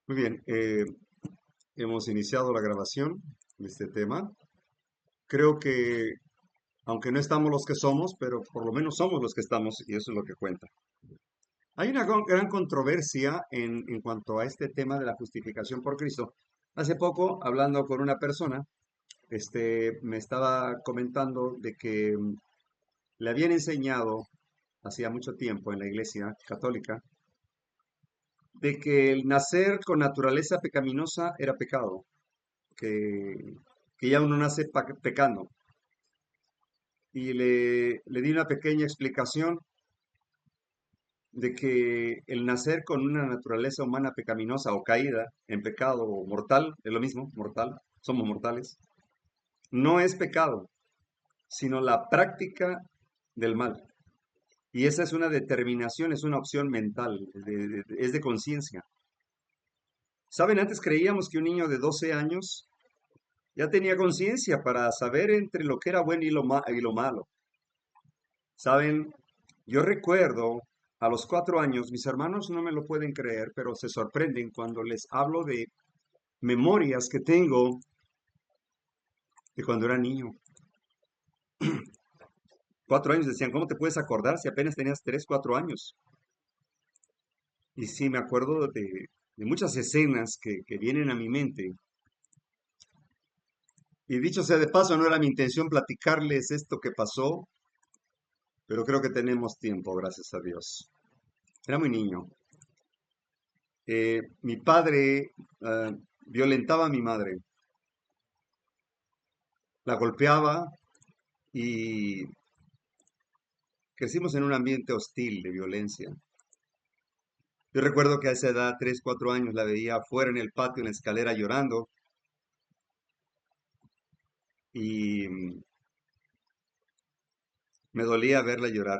Muy bien, hemos iniciado la grabación de este tema. Creo que, aunque no estamos los que somos, pero por lo menos somos los que estamos y eso es lo que cuenta. Hay una gran controversia en cuanto a este tema de la justificación por Cristo. Hace poco, hablando con una persona, me estaba comentando de que le habían enseñado hacía mucho tiempo en la Iglesia Católica de que el nacer con naturaleza pecaminosa era pecado, que, que ya uno nace pecando. Y le di una pequeña explicación de que el nacer con una naturaleza humana pecaminosa o caída en pecado o mortal, es lo mismo, mortal, somos mortales, no es pecado, sino la práctica del mal. Y esa es una determinación, es una opción mental, es de conciencia. ¿Saben? Antes creíamos que un niño de 12 años ya tenía conciencia para saber entre lo que era bueno y lo malo. ¿Saben? Yo recuerdo a los 4 años, mis hermanos no me lo pueden creer, pero se sorprenden cuando les hablo de memorias que tengo de cuando era niño. 4 años decían, ¿cómo te puedes acordar si apenas tenías 3, 4 años? Y sí, me acuerdo de muchas escenas que vienen a mi mente. Y dicho sea de paso, no era mi intención platicarles esto que pasó, pero creo que tenemos tiempo, gracias a Dios. Era muy niño. Mi padre violentaba a mi madre, la golpeaba y crecimos en un ambiente hostil de violencia. Yo recuerdo que a esa edad, 3, 4 años, la veía afuera en el patio, en la escalera llorando y me dolía verla llorar.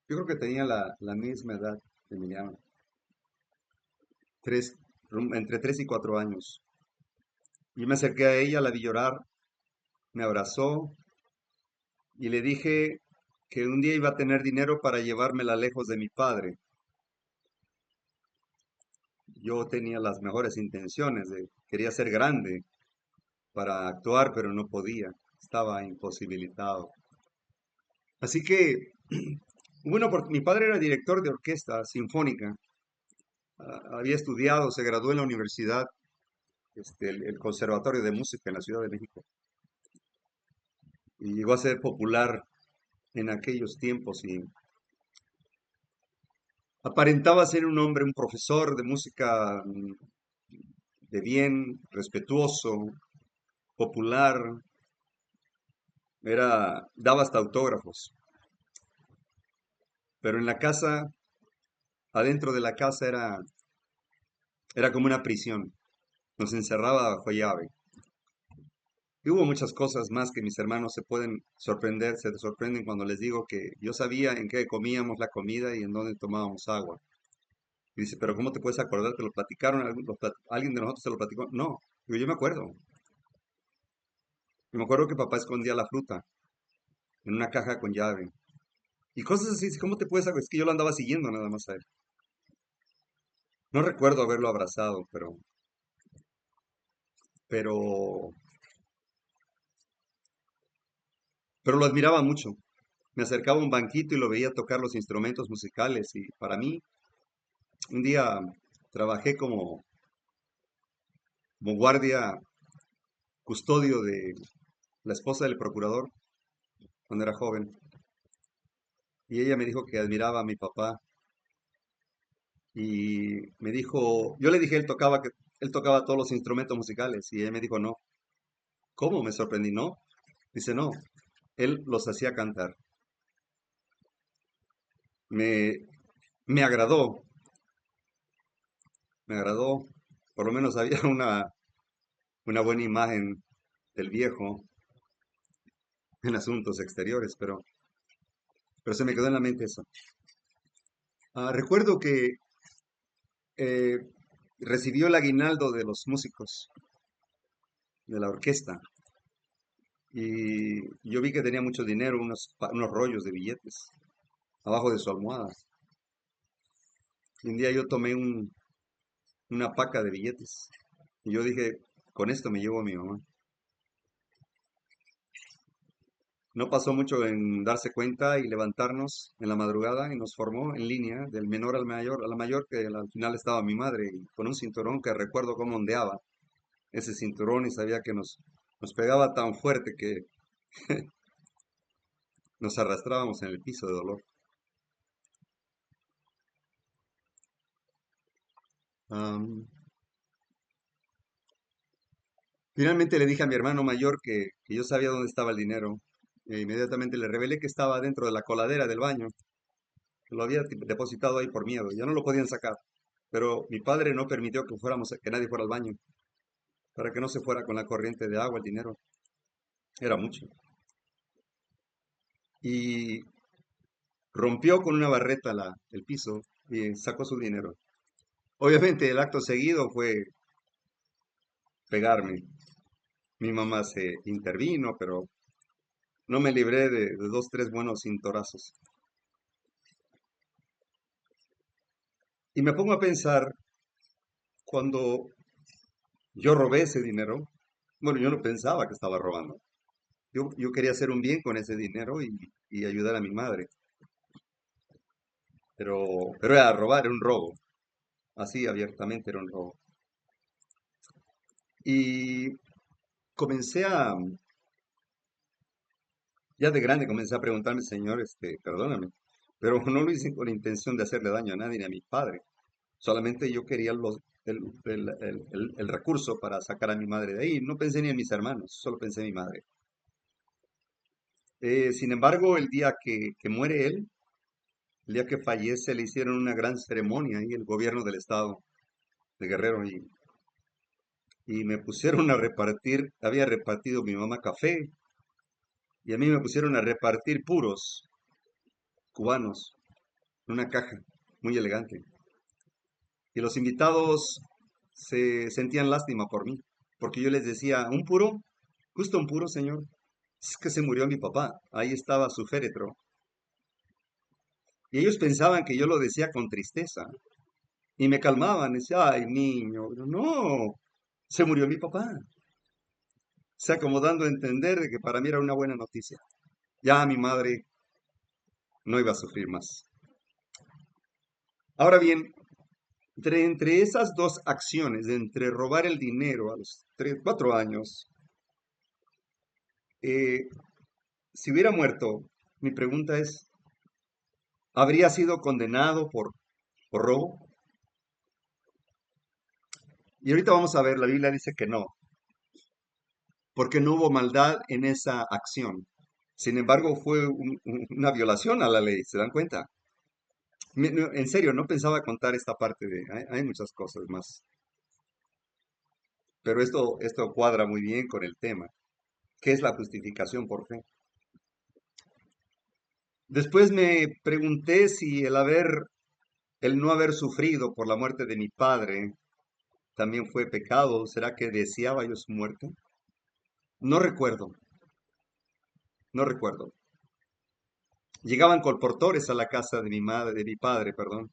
Yo creo que tenía la misma edad de Emiliano, tres, entre 3 y 4 años. Yo me acerqué a ella, la vi llorar, me abrazó y le dije que un día iba a tener dinero para llevármela lejos de mi padre. Yo tenía las mejores intenciones, quería ser grande para actuar, pero no podía, estaba imposibilitado. Así que, bueno, mi padre era director de orquesta sinfónica, había estudiado, se graduó en la universidad, el Conservatorio de Música en la Ciudad de México, y llegó a ser popular en aquellos tiempos y aparentaba ser un hombre, un profesor de música de bien, respetuoso, popular, daba hasta autógrafos, pero en la casa, adentro de la casa era como una prisión, nos encerraba bajo llave. Y hubo muchas cosas más que mis hermanos se pueden sorprender, se sorprenden cuando les digo que yo sabía en qué comíamos la comida y en dónde tomábamos agua. Y dice, pero ¿cómo te puedes acordar? ¿Te lo platicaron? ¿Alguien de nosotros te lo platicó? No, digo, yo me acuerdo. Yo me acuerdo que papá escondía la fruta en una caja con llave. Y cosas así, ¿cómo te puedes acordar? Es que yo lo andaba siguiendo nada más a él. No recuerdo haberlo abrazado, pero, pero lo admiraba mucho. Me acercaba a un banquito y lo veía tocar los instrumentos musicales y para mí, un día trabajé como guardia, custodio de la esposa del procurador cuando era joven. Y ella me dijo que admiraba a mi papá y me dijo, yo le dije, él tocaba todos los instrumentos musicales y ella me dijo, no. ¿Cómo? Me sorprendí, ¿no? Dice, no, él los hacía cantar. Me, me agradó, me agradó. Por lo menos había una buena imagen del viejo en asuntos exteriores, pero se me quedó en la mente eso. Recuerdo que eh, recibió el aguinaldo de los músicos de la orquesta y yo vi que tenía mucho dinero, unos rollos de billetes abajo de su almohada. Y un día yo tomé una paca de billetes. Y yo dije, con esto me llevo a mi mamá. No pasó mucho en darse cuenta y levantarnos en la madrugada y nos formó en línea del menor al mayor, a la mayor que al final estaba mi madre y con un cinturón que recuerdo cómo ondeaba ese cinturón y sabía que nos pegaba tan fuerte que nos arrastrábamos en el piso de dolor. Am, Finalmente le dije a mi hermano mayor que yo sabía dónde estaba el dinero e inmediatamente le revelé que estaba dentro de la coladera del baño, que lo había depositado ahí por miedo, ya no lo podían sacar. Pero mi padre no permitió que que nadie fuera al baño, para que no se fuera con la corriente de agua el dinero. Era mucho. Y rompió con una barreta el piso y sacó su dinero. Obviamente el acto seguido fue pegarme. Mi mamá se intervino, pero no me libré de dos, tres buenos cintorazos. Y me pongo a pensar, cuando yo robé ese dinero, bueno, yo no pensaba que estaba robando. Yo quería hacer un bien con ese dinero y ayudar a mi madre. Pero era robar, era un robo. Así abiertamente era un robo. Y comencé ya de grande comencé a preguntarme, Señor, perdóname, pero no lo hice con la intención de hacerle daño a nadie ni a mi padre. Solamente yo quería el recurso para sacar a mi madre de ahí. No pensé ni en mis hermanos, solo pensé en mi madre. Sin embargo, el día que muere él, el día que fallece, le hicieron una gran ceremonia ahí el gobierno del estado de Guerrero y me pusieron a repartir, había repartido mi mamá café y a mí me pusieron a repartir puros cubanos en una caja muy elegante. Y los invitados se sentían lástima por mí, porque yo les decía, un puro, justo un puro, señor. Es que se murió mi papá, ahí estaba su féretro. Y ellos pensaban que yo lo decía con tristeza. Y me calmaban, decía, ay, niño, no, se murió mi papá. O sea, como dando a entender de que para mí era una buena noticia. Ya mi madre no iba a sufrir más. Ahora bien, entre esas dos acciones, de entre robar el dinero a los 4 años, eh, si hubiera muerto, mi pregunta es, ¿habría sido condenado por robo? Y ahorita vamos a ver, la Biblia dice que no, porque no hubo maldad en esa acción. Sin embargo, fue una violación a la ley, ¿se dan cuenta? En serio, no pensaba contar esta parte hay muchas cosas más, pero esto cuadra muy bien con el tema. ¿Qué es la justificación por fe? Después me pregunté si el no haber sufrido por la muerte de mi padre también fue pecado. ¿Será que deseaba yo su muerte? No recuerdo, no recuerdo. Llegaban colportores a la casa de mi madre, de mi padre, perdón.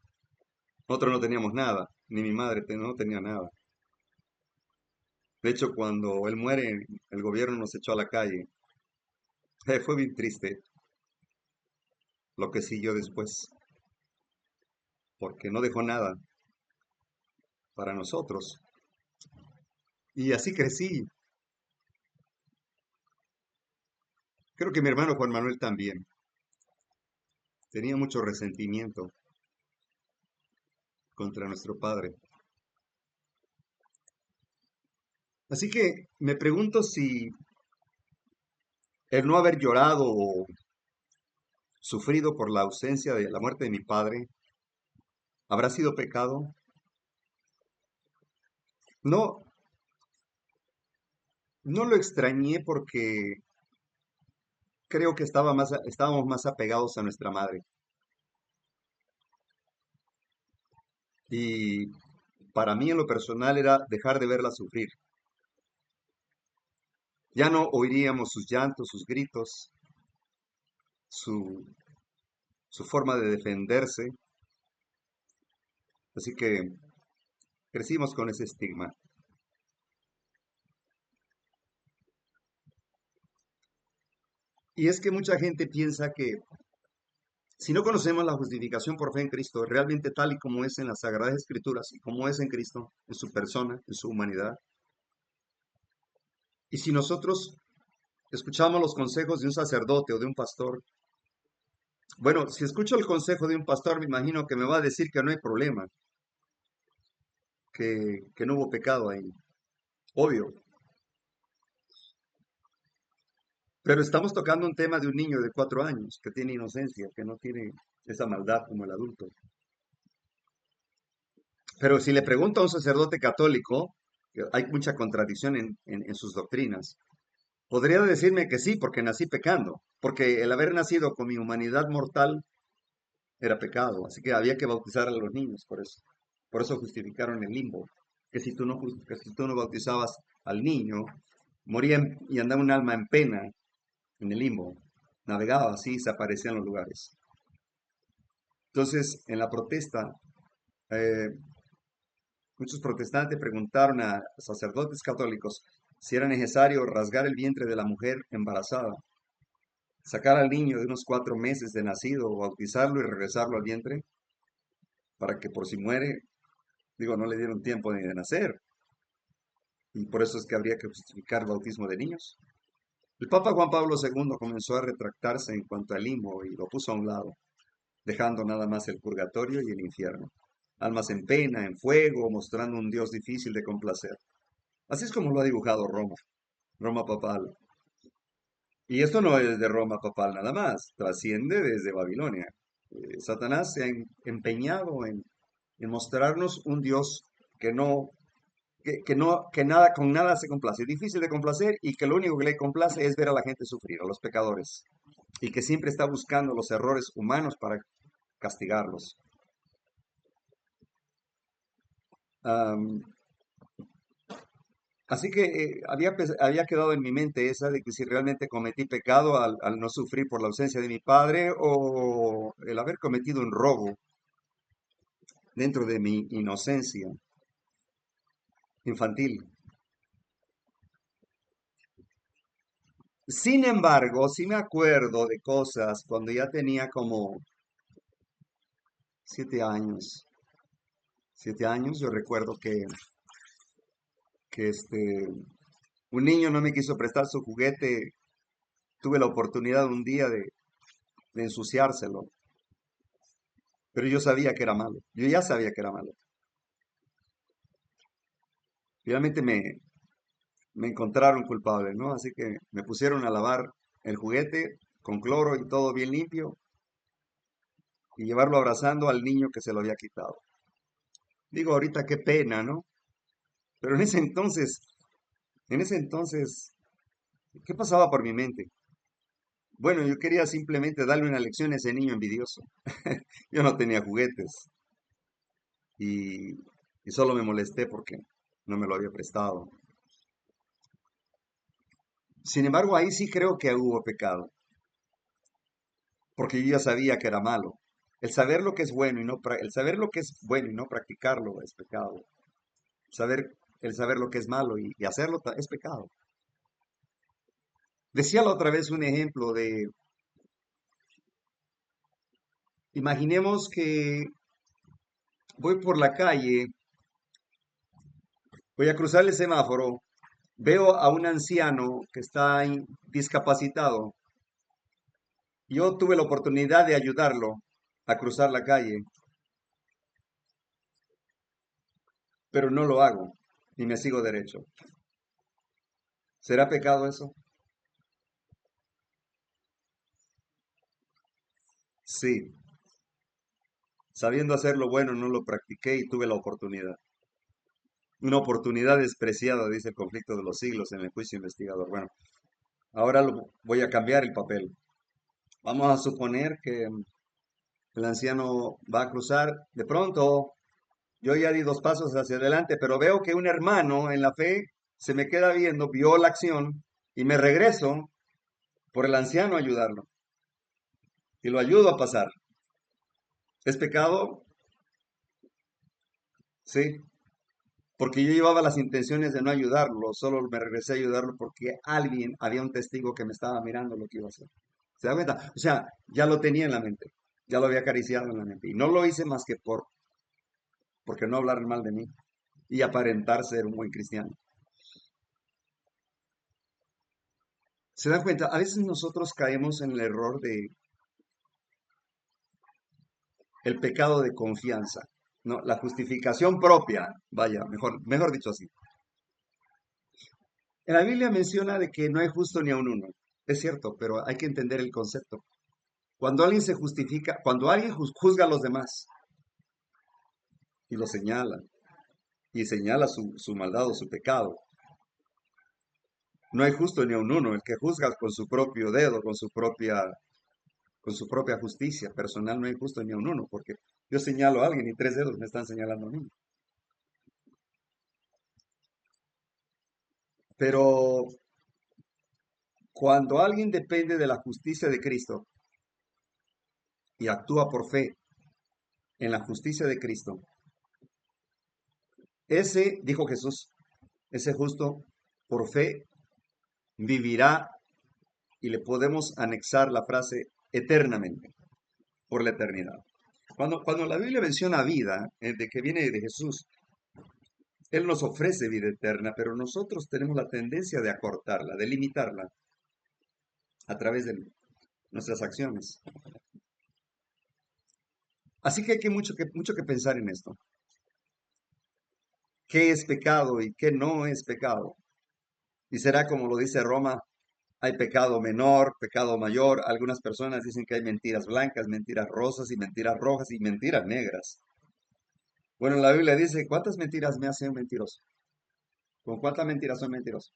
Nosotros no teníamos nada, ni mi madre no tenía nada. De hecho, cuando él muere, el gobierno nos echó a la calle. Fue bien triste lo que siguió después, porque no dejó nada para nosotros. Y así crecí. Creo que mi hermano Juan Manuel también. Tenía mucho resentimiento contra nuestro padre. Así que me pregunto si el no haber llorado o sufrido por la ausencia de la muerte de mi padre habrá sido pecado. No, no lo extrañé porque creo que estábamos más apegados a nuestra madre. Y para mí en lo personal era dejar de verla sufrir. Ya no oiríamos sus llantos, sus gritos, su, su forma de defenderse. Así que Crecimos con ese estigma. Y es que mucha gente piensa que si no conocemos la justificación por fe en Cristo, realmente tal y como es en las Sagradas Escrituras y como es en Cristo, en su persona, en su humanidad, y si nosotros escuchamos los consejos de un sacerdote o de un pastor, bueno, si escucho el consejo de un pastor, me imagino que me va a decir que no hay problema, que no hubo pecado ahí. Obvio. Pero estamos tocando un tema de un niño de 4 años que tiene inocencia, que no tiene esa maldad como el adulto. Pero si le pregunto a un sacerdote católico, que hay mucha contradicción en sus doctrinas, podría decirme que sí, porque nací pecando, porque el haber nacido con mi humanidad mortal era pecado, así que había que bautizar a los niños, por eso. Por eso justificaron el limbo, que si tú no bautizabas al niño, moría y andaba un alma en pena en el limbo, navegaba así, se aparecía en los lugares. Entonces, en la protesta, eh, muchos protestantes preguntaron a sacerdotes católicos si era necesario rasgar el vientre de la mujer embarazada, sacar al niño de unos 4 meses de nacido, bautizarlo y regresarlo al vientre, para que por si muere, digo, no le dieron tiempo ni de nacer. Y por eso es que habría que justificar el bautismo de niños. El Papa Juan Pablo II comenzó a retractarse en cuanto al limbo y lo puso a un lado, dejando nada más el purgatorio y el infierno. Almas en pena, en fuego, mostrando un Dios difícil de complacer. Así es como lo ha dibujado Roma, Roma papal. Y esto no es de Roma papal nada más, trasciende desde Babilonia. Satanás se ha empeñado en mostrarnos un Dios que no, que no, que nada, con nada se complace. Es difícil de complacer y que lo único que le complace es ver a la gente sufrir, a los pecadores. Y que siempre está buscando los errores humanos para castigarlos. Am, Así que había quedado en mi mente esa de que si realmente cometí pecado al no sufrir por la ausencia de mi padre o el haber cometido un robo dentro de mi inocencia infantil. Sin embargo, sí me acuerdo de cosas cuando ya tenía como 7 años. 7 años, yo recuerdo que un niño no me quiso prestar su juguete. Tuve la oportunidad un día de ensuciárselo, pero yo sabía que era malo. Yo ya sabía que era malo. Finalmente me encontraron culpable, ¿no? Así que me pusieron a lavar el juguete con cloro y todo bien limpio y llevarlo abrazando al niño que se lo había quitado. Digo, ahorita qué pena, ¿no? Pero en ese entonces, ¿qué pasaba por mi mente? Bueno, yo quería simplemente darle una lección a ese niño envidioso. Yo no tenía juguetes y, y solo me molesté porque no me lo había prestado. Sin embargo, ahí sí creo que hubo pecado, porque yo ya sabía que era malo. El saber lo que es bueno y el saber lo que es bueno y no practicarlo es pecado. El saber lo que es malo y hacerlo es pecado. Decía la otra vez un ejemplo imaginemos que voy por la calle, voy a cruzar el semáforo, veo a un anciano que está discapacitado. Yo tuve la oportunidad de ayudarlo a cruzar la calle, pero no lo hago y me sigo derecho. ¿Será pecado eso? Sí. Sabiendo hacer lo bueno, no lo practiqué y tuve la oportunidad. Una oportunidad despreciada, dice el conflicto de los siglos en el juicio investigador. Bueno, ahora voy a cambiar el papel. Vamos a suponer que el anciano va a cruzar. De pronto, yo ya di 2 pasos hacia adelante, pero veo que un hermano en la fe se me queda viendo, vio la acción y me regreso por el anciano a ayudarlo y lo ayudo a pasar. ¿Es pecado? Sí. porque yo llevaba las intenciones de no ayudarlo, solo me regresé a ayudarlo porque alguien, había un testigo que me estaba mirando lo que iba a hacer. ¿Se da cuenta? O sea, ya lo tenía en la mente, ya lo había acariciado en la mente. Y no lo hice más que porque no hablar mal de mí y aparentar ser un buen cristiano. ¿Se dan cuenta? A veces nosotros caemos en el error de el pecado de confianza, ¿no? La justificación propia, vaya, mejor dicho así. En la Biblia menciona de que no hay justo ni a un uno. Es cierto, pero hay que entender el concepto. Cuando alguien se justifica, cuando alguien juzga a los demás y lo señala, y señala su maldad o su pecado, no hay justo ni a un uno. El que juzga con su propio dedo, con su propia justicia personal, no hay justo ni a un uno, porque yo señalo a alguien y tres dedos me están señalando a mí. Pero cuando alguien depende de la justicia de Cristo y actúa por fe en la justicia de Cristo, ese, dijo Jesús, ese justo por fe vivirá, y le podemos anexar la frase eternamente, por la eternidad. Cuando la Biblia menciona vida, de que viene de Jesús, Él nos ofrece vida eterna, pero nosotros tenemos la tendencia de acortarla, de limitarla a través de nuestras acciones. Así que hay mucho que pensar en esto. ¿Qué es pecado y qué no es pecado? Y será como lo dice Roma, hay pecado menor, pecado mayor. Algunas personas dicen que hay mentiras blancas, mentiras rosas y mentiras rojas y mentiras negras. Bueno, la Biblia dice, ¿cuántas mentiras me hace un mentiroso? ¿Con cuántas mentiras soy mentiroso?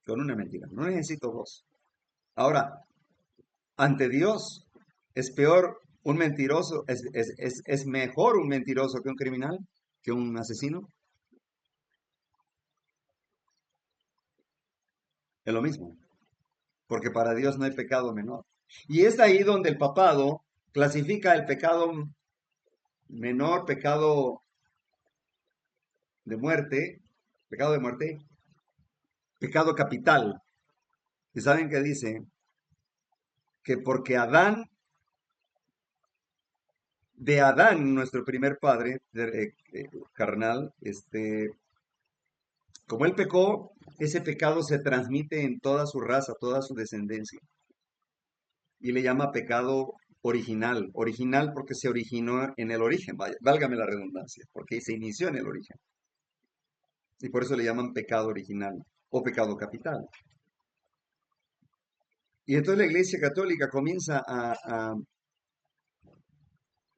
Con una mentira. No necesito dos. Ahora, ante Dios, ¿es peor un mentiroso? ¿Es mejor un mentiroso que un criminal? ¿Que un asesino? Es lo mismo, porque para Dios no hay pecado menor. Y es ahí donde el papado clasifica el pecado menor, pecado de muerte, pecado capital. ¿Y saben qué dice? Que porque de Adán, nuestro primer padre carnal, como él pecó, ese pecado se transmite en toda su raza, toda su descendencia. Y le llama pecado original. Original porque se originó en el origen, vaya, válgame la redundancia, porque se inició en el origen. Y por eso le llaman pecado original o pecado capital. Y entonces la Iglesia Católica comienza a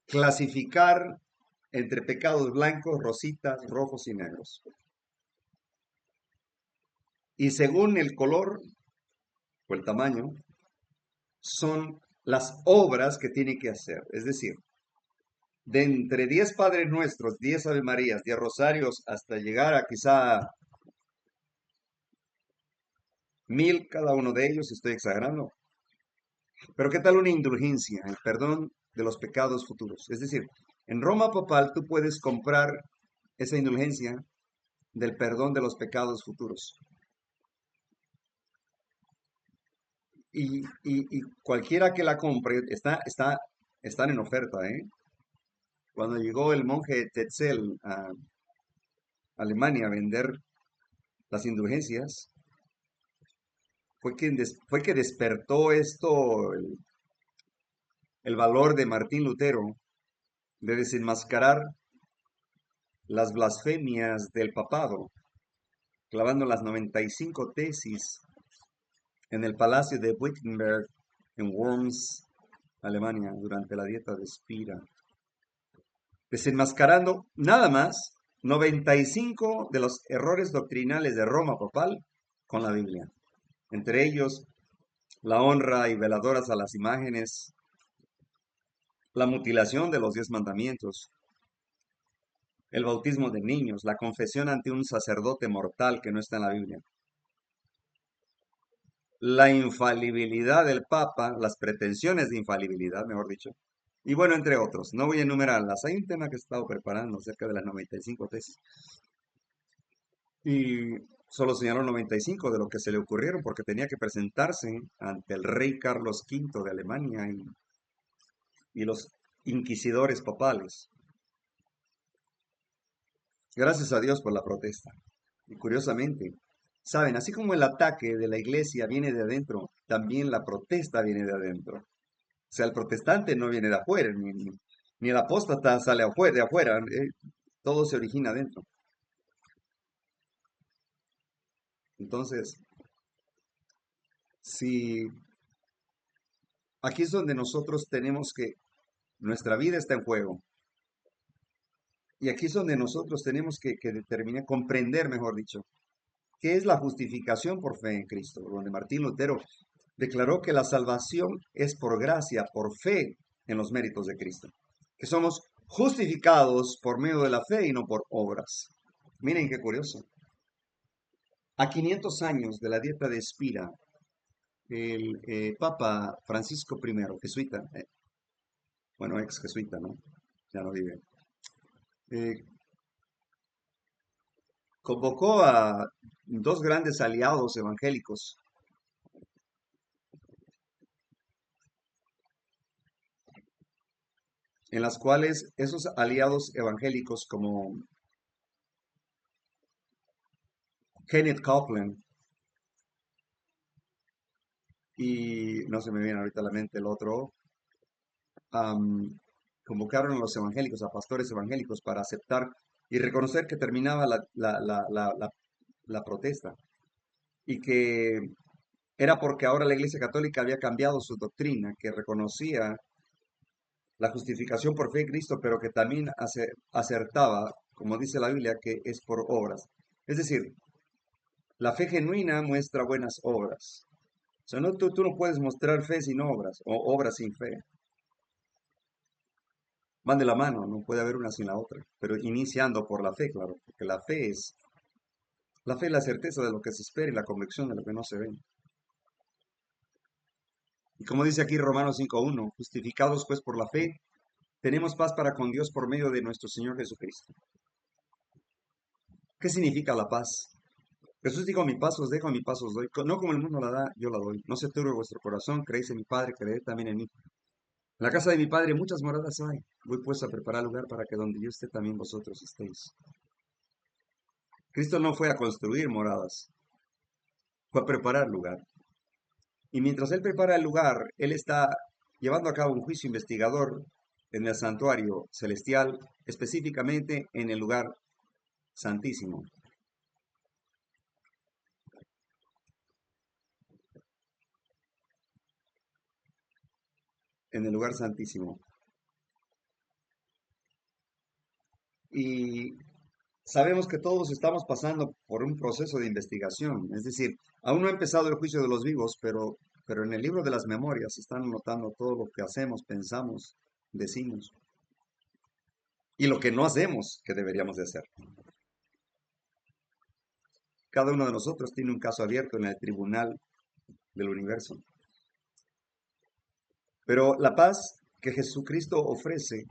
clasificar entre pecados blancos, rositas, rojos y negros. Y según el color o el tamaño, son las obras que tiene que hacer. Es decir, de entre 10 Padres Nuestros, 10 Ave Marías, 10 Rosarios, hasta llegar a quizá 1000 cada uno de ellos, estoy exagerando. Pero ¿qué tal una indulgencia? El perdón de los pecados futuros. Es decir, en Roma Papal tú puedes comprar esa indulgencia del perdón de los pecados futuros. Y cualquiera que la compre, están en oferta, ¿eh? Cuando llegó el monje Tetzel a Alemania a vender las indulgencias, fue que despertó esto, el valor de Martín Lutero de desenmascarar las blasfemias del papado, clavando las 95 tesis en el palacio de Wittenberg en Worms, Alemania, durante la dieta de Spira, desenmascarando nada más 95 de los errores doctrinales de Roma papal con la Biblia. Entre ellos, la honra y veladoras a las imágenes, la mutilación de los 10 mandamientos, el bautismo de niños, la confesión ante un sacerdote mortal que no está en la Biblia, la infalibilidad del Papa, las pretensiones de infalibilidad, mejor dicho, Y bueno, entre otros, no voy a enumerarlas. Hay un tema que he estado preparando acerca de las 95 tesis. Y solo señaló 95 de lo que se le ocurrieron porque tenía que presentarse ante el rey Carlos V de Alemania y los inquisidores papales. Gracias a Dios por la protesta. Y curiosamente, saben, así como el ataque de la iglesia viene de adentro, también la protesta viene de adentro. O sea, el protestante no viene de afuera, ni el apóstata sale de afuera, todo se origina adentro. Entonces, si aquí es donde nosotros tenemos que, nuestra vida está en juego, y aquí es donde nosotros tenemos que determinar, comprender, mejor dicho, qué es la justificación por fe en Cristo, donde Martín Lutero declaró que la salvación es por gracia, por fe en los méritos de Cristo, que somos justificados por medio de la fe y no por obras. Miren qué curioso. A 500 años de la dieta de Spira, el Papa Francisco I, jesuita, bueno, ex jesuita, ¿no? Ya no vive, eh, convocó a dos grandes aliados evangélicos, en las cuales esos aliados evangélicos como Kenneth Copeland y no se me viene ahorita a la mente el otro, am, convocaron a los evangélicos, a pastores evangélicos, para aceptar y reconocer que terminaba la protesta y que era porque ahora la Iglesia Católica había cambiado su doctrina, que reconocía la justificación por fe en Cristo, pero que también acertaba, como dice la Biblia, que es por obras. Es decir, la fe genuina muestra buenas obras. O sea, no, tú no puedes mostrar fe sin obras, o obras sin fe. Van de la mano, no puede haber una sin la otra, pero iniciando por la fe, claro, porque la fe es la certeza de lo que se espera y la convicción de lo que no se ve. Y como dice aquí Romanos 5:1, justificados pues por la fe, tenemos paz para con Dios por medio de nuestro Señor Jesucristo. ¿Qué significa la paz? Jesús dijo, mi paz os dejo, mi paz os doy. No como el mundo la da, yo la doy. No se turbe vuestro corazón, creéis en mi Padre, creed también en mí. En la casa de mi Padre muchas moradas hay. Voy pues a preparar lugar para que donde yo esté también vosotros estéis. Cristo no fue a construir moradas, fue a preparar lugar. Y mientras Él prepara el lugar, Él está llevando a cabo un juicio investigador en el santuario celestial, específicamente en el lugar santísimo. En el lugar santísimo. Y sabemos que todos estamos pasando por un proceso de investigación, es decir, aún no ha empezado el juicio de los vivos, pero en el libro de las memorias están anotando todo lo que hacemos, pensamos, decimos y lo que no hacemos que deberíamos de hacer. Cada uno de nosotros tiene un caso abierto en el tribunal del universo. Pero la paz que Jesucristo ofrece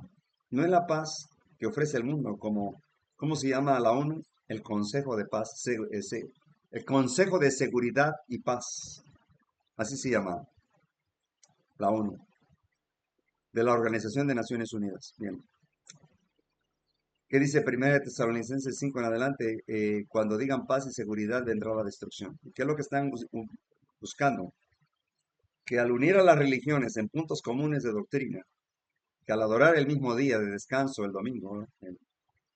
no es la paz que ofrece el mundo, como, ¿cómo se llama la ONU? El Consejo de Paz, el Consejo de Seguridad y Paz, así se llama la ONU, de la Organización de Naciones Unidas. Bien. ¿Qué dice 1 Tesalonicenses 5 en adelante? Cuando digan paz y seguridad vendrá la destrucción. ¿Qué es lo que están buscando? Que al unir a las religiones en puntos comunes de doctrina, que al adorar el mismo día de descanso, el domingo, ¿no?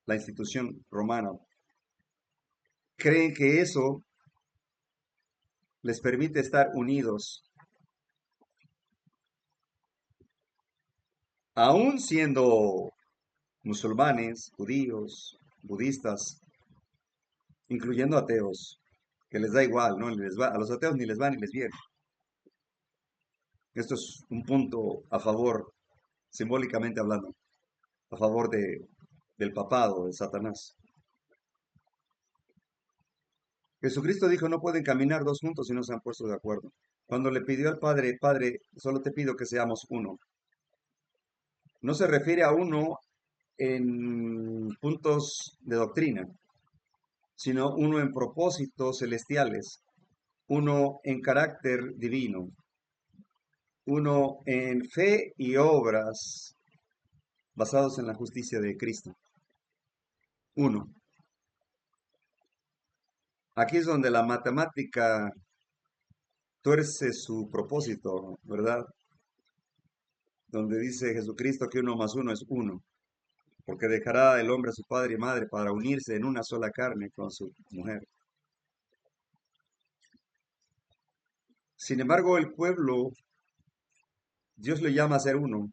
La institución romana, creen que eso les permite estar unidos, aún siendo musulmanes, judíos, budistas, incluyendo ateos, que les da igual, ¿no? A los ateos ni les va ni les viene. Esto es un punto a favor, simbólicamente hablando, a favor del papado, de Satanás. Jesucristo dijo, no pueden caminar dos juntos si no se han puesto de acuerdo. Cuando le pidió al Padre, Padre, solo te pido que seamos uno. no se refiere a uno en puntos de doctrina, sino uno en propósitos celestiales, uno en carácter divino, uno en fe y obras basados en la justicia de Cristo. Uno. Aquí es donde la matemática tuerce su propósito, ¿verdad? Donde dice Jesucristo que uno más uno es uno, porque dejará el hombre a su padre y madre para unirse en una sola carne con su mujer. Sin embargo, el pueblo, Dios le llama a ser uno,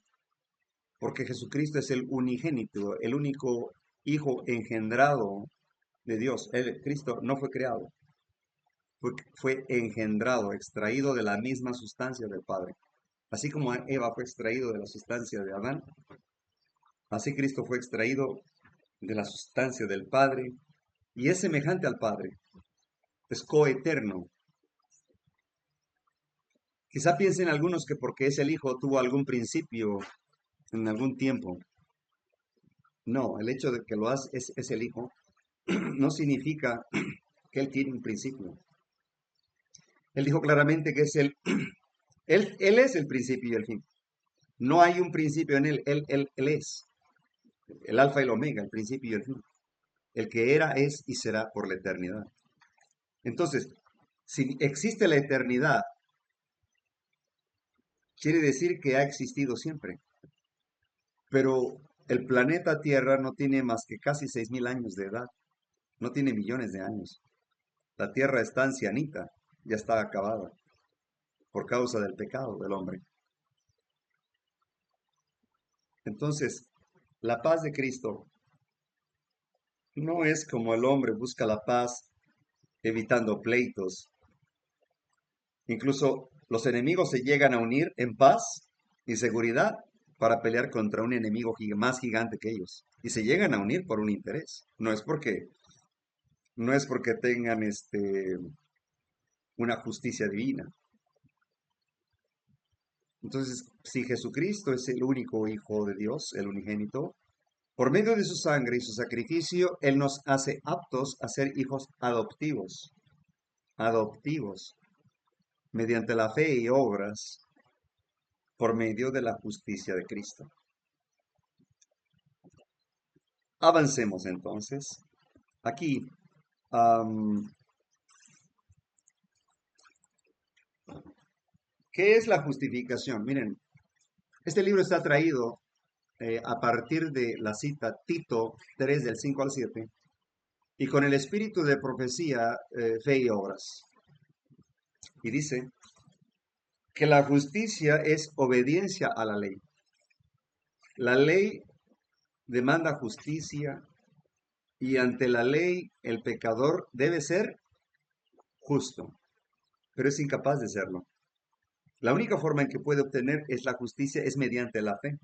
porque Jesucristo es el unigénito, el único hijo engendrado de Dios. Cristo no fue creado, fue engendrado, extraído de la misma sustancia del Padre. Así como Eva fue extraído de la sustancia de Adán, así Cristo fue extraído de la sustancia del Padre y es semejante al Padre, es coeterno. Quizá piensen algunos que porque es el Hijo tuvo algún principio en algún tiempo. No, el hecho de que es el Hijo no significa que Él tiene un principio. Él dijo claramente que es él es el principio y el fin. No hay un principio en él es el alfa y el omega, el principio y el fin. El que era, es y será por la eternidad. Entonces, si existe la eternidad, quiere decir que ha existido siempre. Pero el planeta Tierra no tiene más que casi 6.000 años de edad. No tiene millones de años. La Tierra está ancianita, ya está acabada por causa del pecado del hombre. Entonces, la paz de Cristo no es como el hombre busca la paz evitando pleitos. Incluso los enemigos se llegan a unir en paz y seguridad para pelear contra un enemigo más gigante que ellos. Y se llegan a unir por un interés. No es porque tengan una justicia divina. Entonces, si Jesucristo es el único Hijo de Dios, el unigénito, por medio de su sangre y su sacrificio, Él nos hace aptos a ser hijos adoptivos, adoptivos, mediante la fe y obras, por medio de la justicia de Cristo. Avancemos entonces. Aquí, ¿qué es la justificación? Miren, este libro está traído a partir de la cita Tito 3 del 5 al 7 y con el espíritu de profecía, fe y obras. Y dice que la justicia es obediencia a la ley. La ley demanda justicia y ante la ley el pecador debe ser justo, pero es incapaz de serlo. La única forma en que puede obtener la justicia es mediante la fe.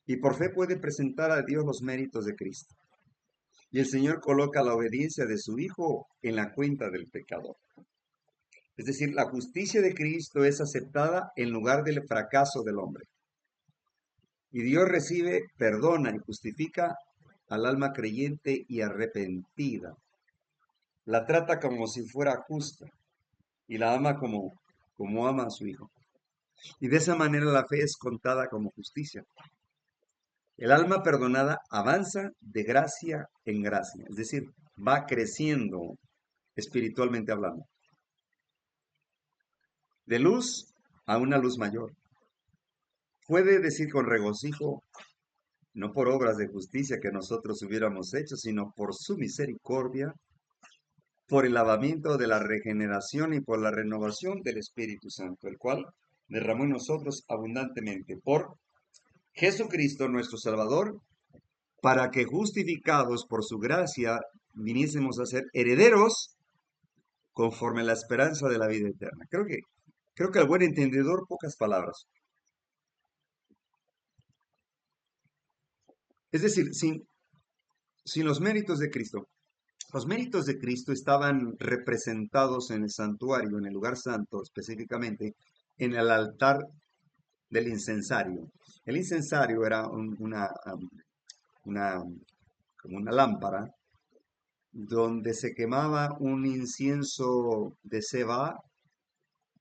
Y por fe puede presentar a Dios los méritos de Cristo. Y el Señor coloca la obediencia de su Hijo en la cuenta del pecador. Es decir, la justicia de Cristo es aceptada en lugar del fracaso del hombre. Y Dios recibe, perdona y justifica al alma creyente y arrepentida. La trata como si fuera justa y la ama como ama a su Hijo. Y de esa manera la fe es contada como justicia. El alma perdonada avanza de gracia en gracia, es decir, va creciendo espiritualmente hablando. De luz a una luz mayor. Puede decir con regocijo, no por obras de justicia que nosotros hubiéramos hecho, sino por su misericordia, por el lavamiento de la regeneración y por la renovación del Espíritu Santo, el cual derramó en nosotros abundantemente por Jesucristo nuestro Salvador, para que justificados por su gracia viniésemos a ser herederos conforme a la esperanza de la vida eterna. Creo que al buen entendedor, pocas palabras. Es decir, sin los méritos de Cristo. Los méritos de Cristo estaban representados en el santuario, en el lugar santo específicamente, en el altar del incensario. El incensario era una, como una lámpara donde se quemaba un incienso de Seba,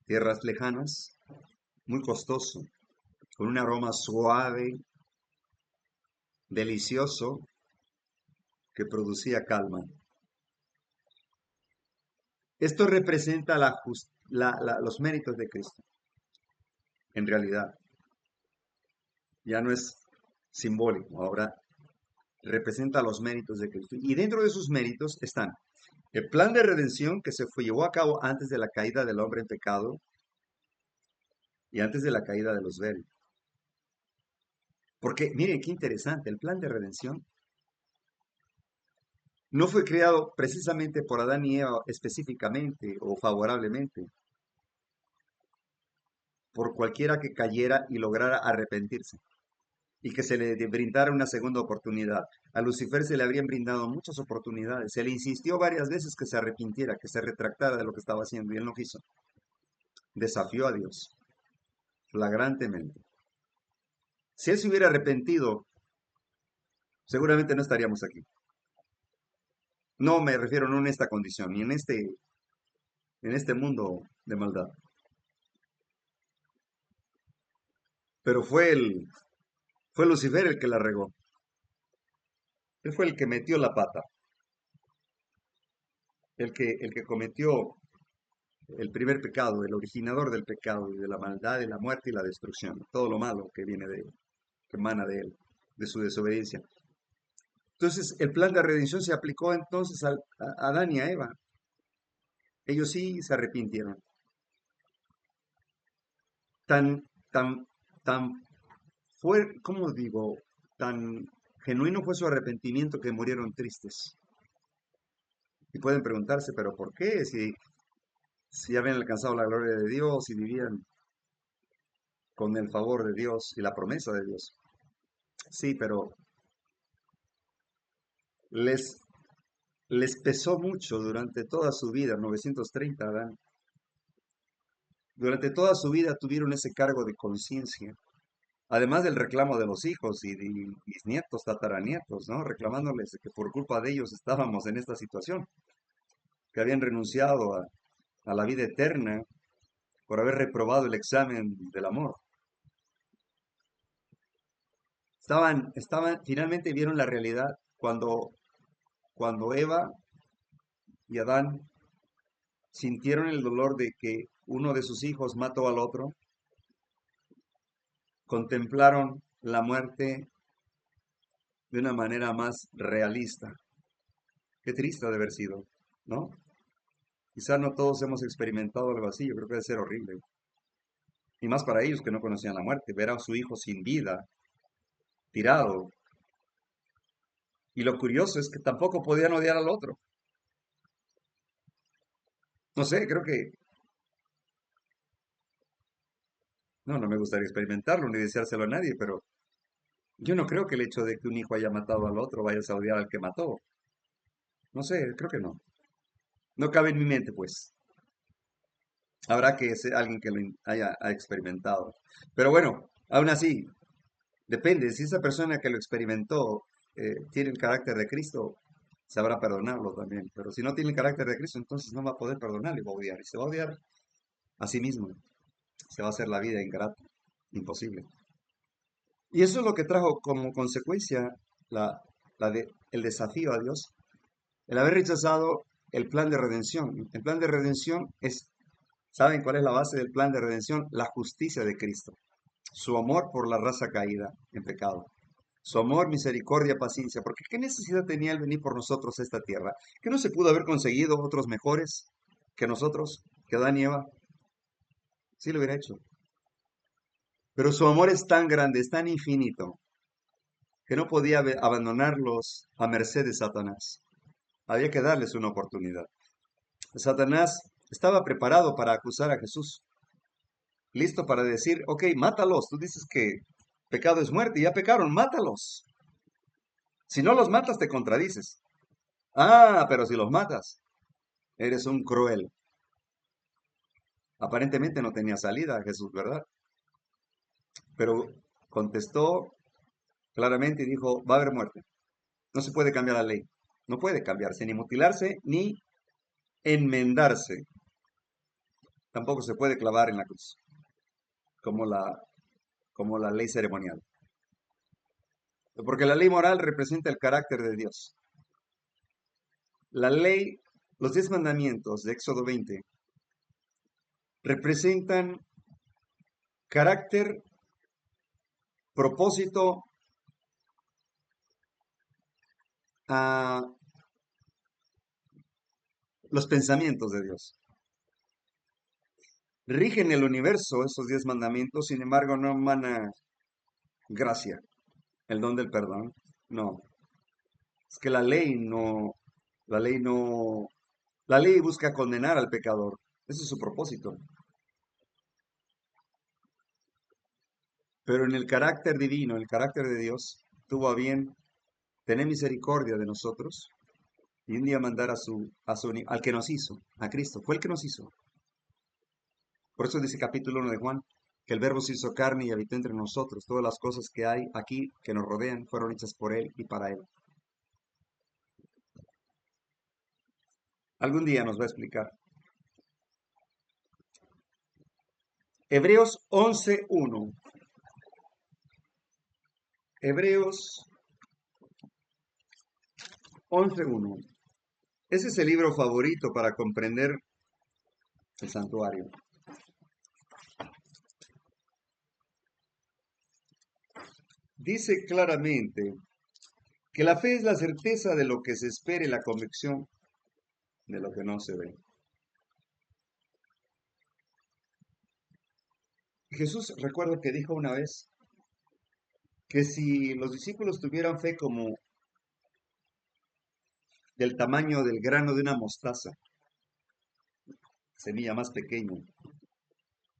tierras lejanas, muy costoso, con un aroma suave, delicioso, que producía calma. Esto representa los méritos de Cristo, en realidad. Ya no es simbólico, ahora representa los méritos de Cristo. Y dentro de sus méritos están el plan de redención que llevó a cabo antes de la caída del hombre en pecado y antes de la caída de los velos. Porque miren qué interesante, el plan de redención no fue creado precisamente por Adán y Eva específicamente o favorablemente, por cualquiera que cayera y lograra arrepentirse y que se le brindara una segunda oportunidad. A Lucifer se le habrían brindado muchas oportunidades. Se le insistió varias veces que se arrepintiera, que se retractara de lo que estaba haciendo y él no quiso. Desafió a Dios flagrantemente. Si él se hubiera arrepentido, seguramente no estaríamos aquí. No me refiero no en esta condición, ni en este mundo de maldad. Pero fue Lucifer el que la regó. Él fue el que metió la pata, el que cometió el primer pecado, el originador del pecado y de la maldad, de la muerte y la destrucción, todo lo malo que viene de él, que emana de él, de su desobediencia. Entonces, el plan de redención se aplicó entonces a Adán y a Eva. Ellos sí se arrepintieron. Tan, tan, tan fue, ¿cómo digo? Tan genuino fue su arrepentimiento que murieron tristes. Y pueden preguntarse, ¿pero por qué? Si habían alcanzado la gloria de Dios y vivían con el favor de Dios y la promesa de Dios. Sí, pero les, les pesó mucho durante toda su vida, 930 Adán. Durante toda su vida tuvieron ese cargo de conciencia. Además del reclamo de los hijos y de bisnietos, tataranietos, ¿no? Reclamándoles que por culpa de ellos estábamos en esta situación, que habían renunciado a la vida eterna por haber reprobado el examen del amor. Finalmente vieron la realidad cuando Eva y Adán sintieron el dolor de que uno de sus hijos mató al otro, contemplaron la muerte de una manera más realista. Qué triste de haber sido, ¿no? Quizás no todos hemos experimentado algo así, yo creo que debe ser horrible. Y más para ellos que no conocían la muerte, ver a su hijo sin vida, tirado. Y lo curioso es que tampoco podían odiar al otro. No sé, creo que, no me gustaría experimentarlo ni deseárselo a nadie, pero yo no creo que el hecho de que un hijo haya matado al otro vayas a odiar al que mató. No sé, creo que no. No cabe en mi mente, pues. Habrá que ser alguien que haya experimentado. Pero bueno, aún así, depende. Si esa persona que lo experimentó tiene el carácter de Cristo, sabrá perdonarlo también. Pero si no tiene el carácter de Cristo, entonces no va a poder perdonar y va a odiar. Y se va a odiar a sí mismo. Se va a hacer la vida ingrata, imposible. Y eso es lo que trajo como consecuencia el desafío a Dios, el haber rechazado el plan de redención. El plan de redención es, ¿saben cuál es la base del plan de redención? La justicia de Cristo, su amor por la raza caída en pecado, su amor, misericordia, paciencia, porque ¿qué necesidad tenía el venir por nosotros a esta tierra? ¿Que no se pudo haber conseguido otros mejores que nosotros, que Adán y Eva? Sí lo hubiera hecho. Pero su amor es tan grande, es tan infinito, que no podía abandonarlos a merced de Satanás. Había que darles una oportunidad. Satanás estaba preparado para acusar a Jesús, listo para decir, ok, mátalos. Tú dices que pecado es muerte, ya pecaron, mátalos. Si no los matas, te contradices. Ah, pero si los matas, eres un cruel. Aparentemente no tenía salida Jesús, ¿verdad? pero contestó claramente y dijo, va a haber muerte. No se puede cambiar la ley. No puede cambiarse, ni mutilarse, ni enmendarse. Tampoco se puede clavar en la cruz, como la, como la ley ceremonial. Porque la ley moral representa el carácter de Dios. La ley, los 10 mandamientos de Éxodo 20, representan carácter, propósito, a los pensamientos de Dios. Rigen el universo esos 10 mandamientos, sin embargo no emana gracia, el don del perdón. No, es que la ley no, la ley busca condenar al pecador. Ese es su propósito. Pero en el carácter divino, el carácter de Dios, tuvo a bien tener misericordia de nosotros y un día mandar al que nos hizo, a Cristo. Fue el que nos hizo. Por eso dice capítulo 1 de Juan, que el Verbo se hizo carne y habitó entre nosotros. Todas las cosas que hay aquí que nos rodean fueron hechas por Él y para Él. Algún día nos va a explicar. Hebreos 11.1. Hebreos 11.1. Ese es el libro favorito para comprender el santuario. Dice claramente que la fe es la certeza de lo que se espera y la convicción de lo que no se ve. Jesús, recuerdo que dijo una vez que si los discípulos tuvieran fe como del tamaño del grano de una mostaza, semilla más pequeña,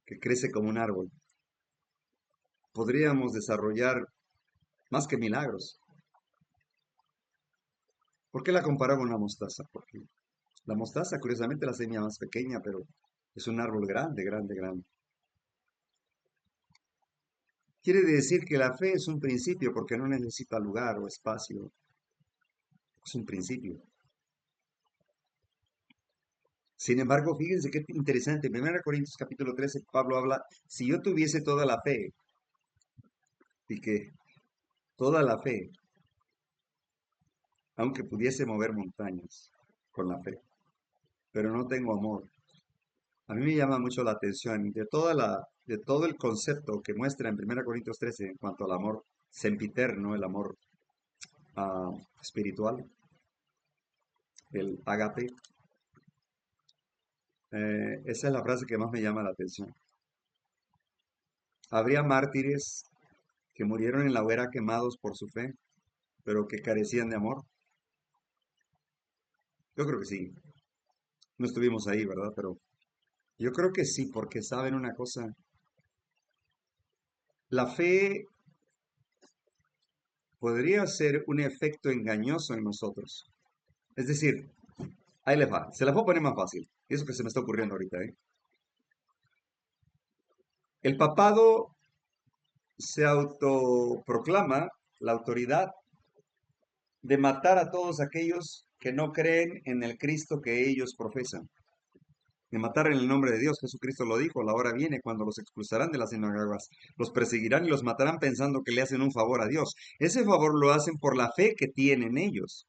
que crece como un árbol, podríamos desarrollar más que milagros. ¿Por qué la comparaba con una mostaza? Porque la mostaza, curiosamente, es la semilla más pequeña, pero es un árbol grande, grande, grande. Quiere decir que la fe es un principio porque no necesita lugar o espacio. Es un principio. Sin embargo, fíjense qué interesante. En 1 Corintios capítulo 13, Pablo habla, si yo tuviese toda la fe, y que toda la fe, aunque pudiese mover montañas con la fe, pero no tengo amor. A mí me llama mucho la atención de todo el concepto que muestra en 1 Corintios 13 en cuanto al amor sempiterno, el amor espiritual, el agape. Esa es la frase que más me llama la atención. Habría mártires que murieron en la hoguera quemados por su fe, pero que carecían de amor. Yo creo que sí. No estuvimos ahí, ¿verdad? Pero yo creo que sí, porque saben una cosa. La fe podría ser un efecto engañoso en nosotros. Es decir, ahí les va. Se la puedo poner más fácil. Y eso que se me está ocurriendo ahorita, ¿eh? El papado se autoproclama la autoridad de matar a todos aquellos que no creen en el Cristo que ellos profesan. De matar en el nombre de Dios. Jesucristo lo dijo, la hora viene cuando los expulsarán de las sinagogas, los perseguirán y los matarán pensando que le hacen un favor a Dios. Ese favor lo hacen por la fe que tienen ellos.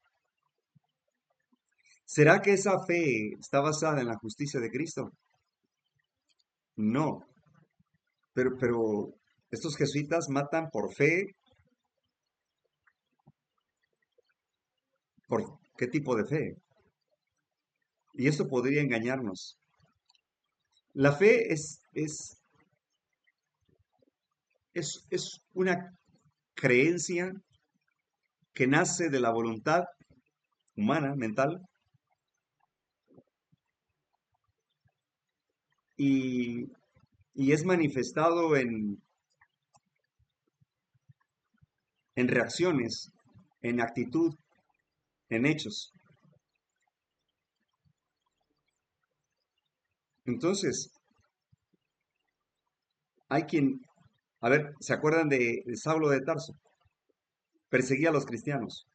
¿Será que esa fe está basada en la justicia de Cristo? No, pero estos jesuitas matan por fe. ¿Por qué tipo de fe? Y esto podría engañarnos. La fe es una creencia que nace de la voluntad humana, mental, y, y es manifestado en reacciones, en actitud, en hechos. Entonces, hay quien A ver, ¿se acuerdan de Saulo de Tarso? Perseguía a los cristianos.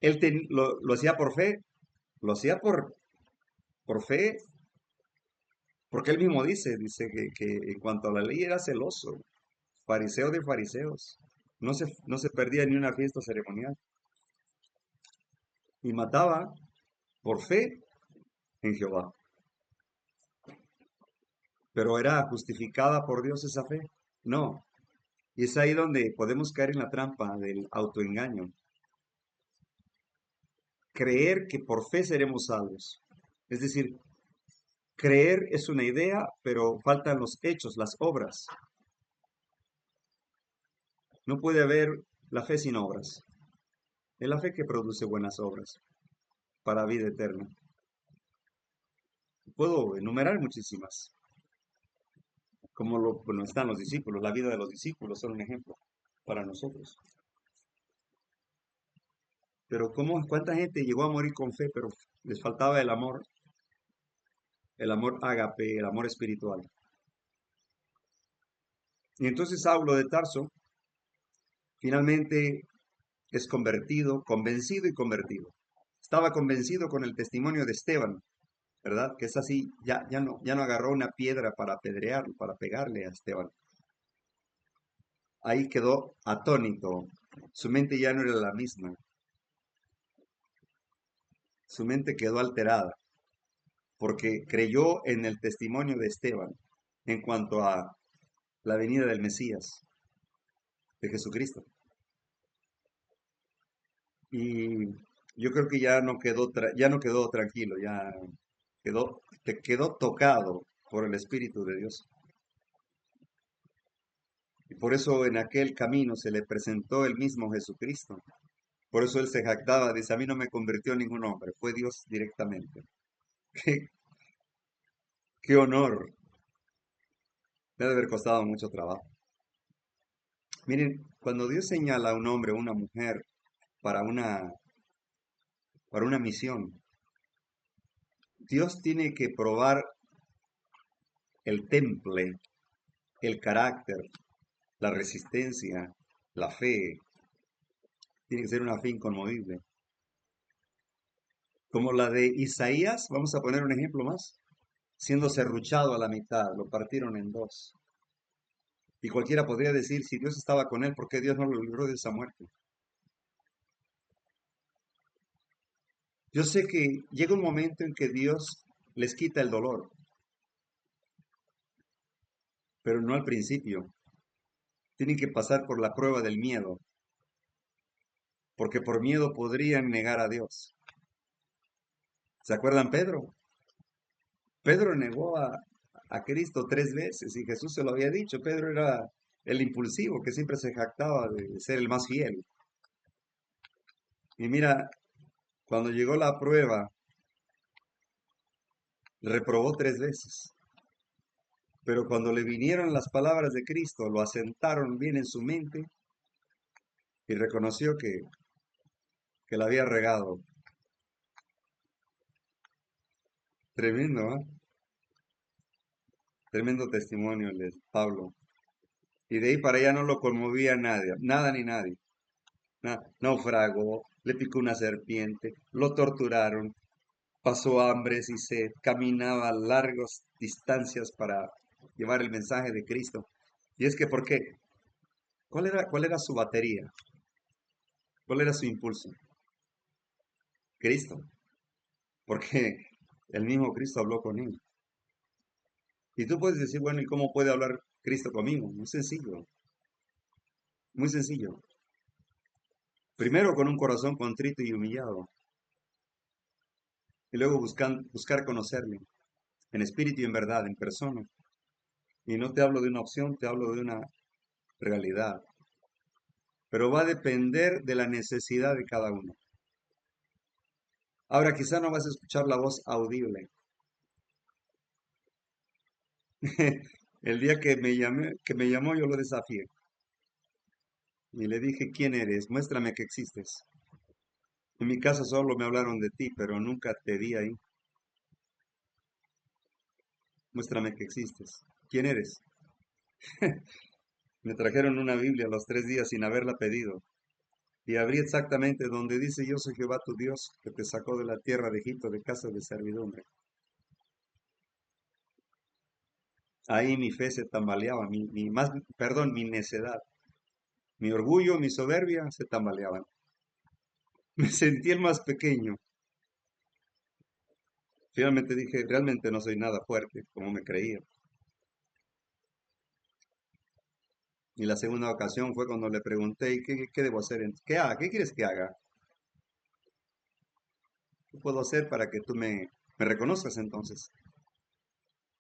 Lo hacía por fe, lo hacía por fe, porque él mismo dice que en cuanto a la ley era celoso, fariseo de fariseos. No se perdía ni una fiesta ceremonial. Y mataba por fe en Jehová. Pero ¿era justificada por Dios esa fe? No. Y es ahí donde podemos caer en la trampa del autoengaño. Creer que por fe seremos salvos. Es decir, creer es una idea, pero faltan los hechos, las obras. No puede haber la fe sin obras. Es la fe que produce buenas obras para vida eterna. Puedo enumerar muchísimas, como bueno, están los discípulos. La vida de los discípulos son un ejemplo para nosotros. Pero ¿cuánta gente llegó a morir con fe, pero les faltaba el amor ágape, el amor espiritual? Y entonces Saulo de Tarso finalmente es convertido, convencido y convertido. Estaba convencido con el testimonio de Esteban, ¿verdad? Que es así, ya no agarró una piedra para apedrearlo, para pegarle a Esteban. Ahí quedó atónito. Su mente ya no era la misma. Su mente quedó alterada porque creyó en el testimonio de Esteban en cuanto a la venida del Mesías, de Jesucristo. Y yo creo que ya no quedó tranquilo, quedó tocado por el Espíritu de Dios. Y por eso en aquel camino se le presentó el mismo Jesucristo. Por eso él se jactaba, dice, a mí no me convirtió ningún hombre, fue Dios directamente. Qué, qué honor, le ha de haber costado mucho trabajo. Miren, cuando Dios señala a un hombre o una mujer para una misión, Dios tiene que probar el temple, el carácter, la resistencia, la fe. Tiene que ser una fe inconmovible. Como la de Isaías, vamos a poner un ejemplo más. Siendo serruchado a la mitad, lo partieron en dos. Y cualquiera podría decir, si Dios estaba con él, ¿por qué Dios no lo libró de esa muerte? Yo sé que llega un momento en que Dios les quita el dolor, pero no al principio. Tienen que pasar por la prueba del miedo, porque por miedo podrían negar a Dios. ¿Se acuerdan Pedro? Pedro negó a Cristo 3 veces y Jesús se lo había dicho. Pedro era el impulsivo que siempre se jactaba de ser el más fiel. Y mira, cuando llegó la prueba, reprobó 3 veces. Pero cuando le vinieron las palabras de Cristo, lo asentaron bien en su mente y reconoció que la había regado. Tremendo, ¿eh? Tremendo testimonio el de Pablo. Y de ahí para allá no lo conmovía nadie, nada ni nadie. Naufragó, le picó una serpiente, lo torturaron, pasó hambres y sed, caminaba largas distancias para llevar el mensaje de Cristo. Y es que, ¿por qué? ¿Cuál era su batería? ¿Cuál era su impulso? Cristo. Porque el mismo Cristo habló con él. Y tú puedes decir, bueno, ¿y cómo puede hablar Cristo conmigo? Muy sencillo, muy sencillo. Primero con un corazón contrito y humillado. Y luego buscar conocerle en espíritu y en verdad, en persona. Y no te hablo de una opción, te hablo de una realidad. Pero va a depender de la necesidad de cada uno. Ahora, quizá no vas a escuchar la voz audible. El día que me llamó, yo lo desafié. Y le dije, ¿quién eres? Muéstrame que existes. En mi casa solo me hablaron de ti, pero nunca te vi ahí. Muéstrame que existes. ¿Quién eres? Me trajeron una Biblia a los 3 días sin haberla pedido. Y abrí exactamente donde dice: Yo soy Jehová tu Dios, que te sacó de la tierra de Egipto, de casa de servidumbre. Ahí mi fe se tambaleaba, mi necedad, mi orgullo, mi soberbia se tambaleaban. Me sentí el más pequeño. Finalmente dije: realmente no soy nada fuerte, como me creía. Y la segunda ocasión fue cuando le pregunté: ¿y qué debo hacer? ¿Qué haga? ¿Qué quieres que haga? ¿Qué puedo hacer para que tú me reconozcas entonces?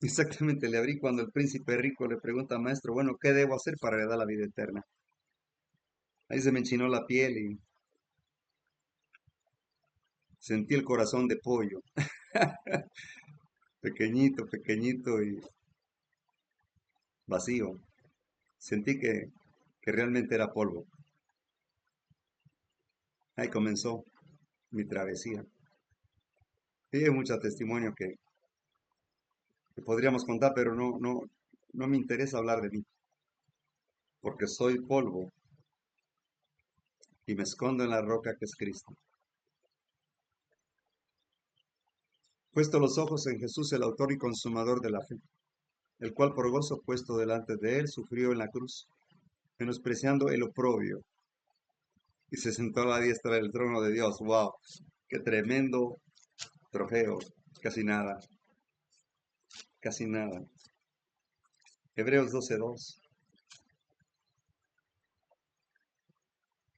Exactamente, le abrí cuando el príncipe rico le pregunta: maestro, bueno, ¿qué debo hacer para heredar la vida eterna? Ahí se me enchinó la piel y sentí el corazón de pollo, pequeñito, pequeñito y vacío. Sentí que realmente era polvo. Ahí comenzó mi travesía. Y hay mucho testimonio que podríamos contar, pero no me interesa hablar de mí, porque soy polvo y me escondo en la roca que es Cristo. Puesto los ojos en Jesús, el autor y consumador de la fe, el cual por gozo puesto delante de él sufrió en la cruz, menospreciando el oprobio, y se sentó a la diestra del trono de Dios. ¡Wow! ¡Qué tremendo trofeo! Casi nada, casi nada. Hebreos 12:2.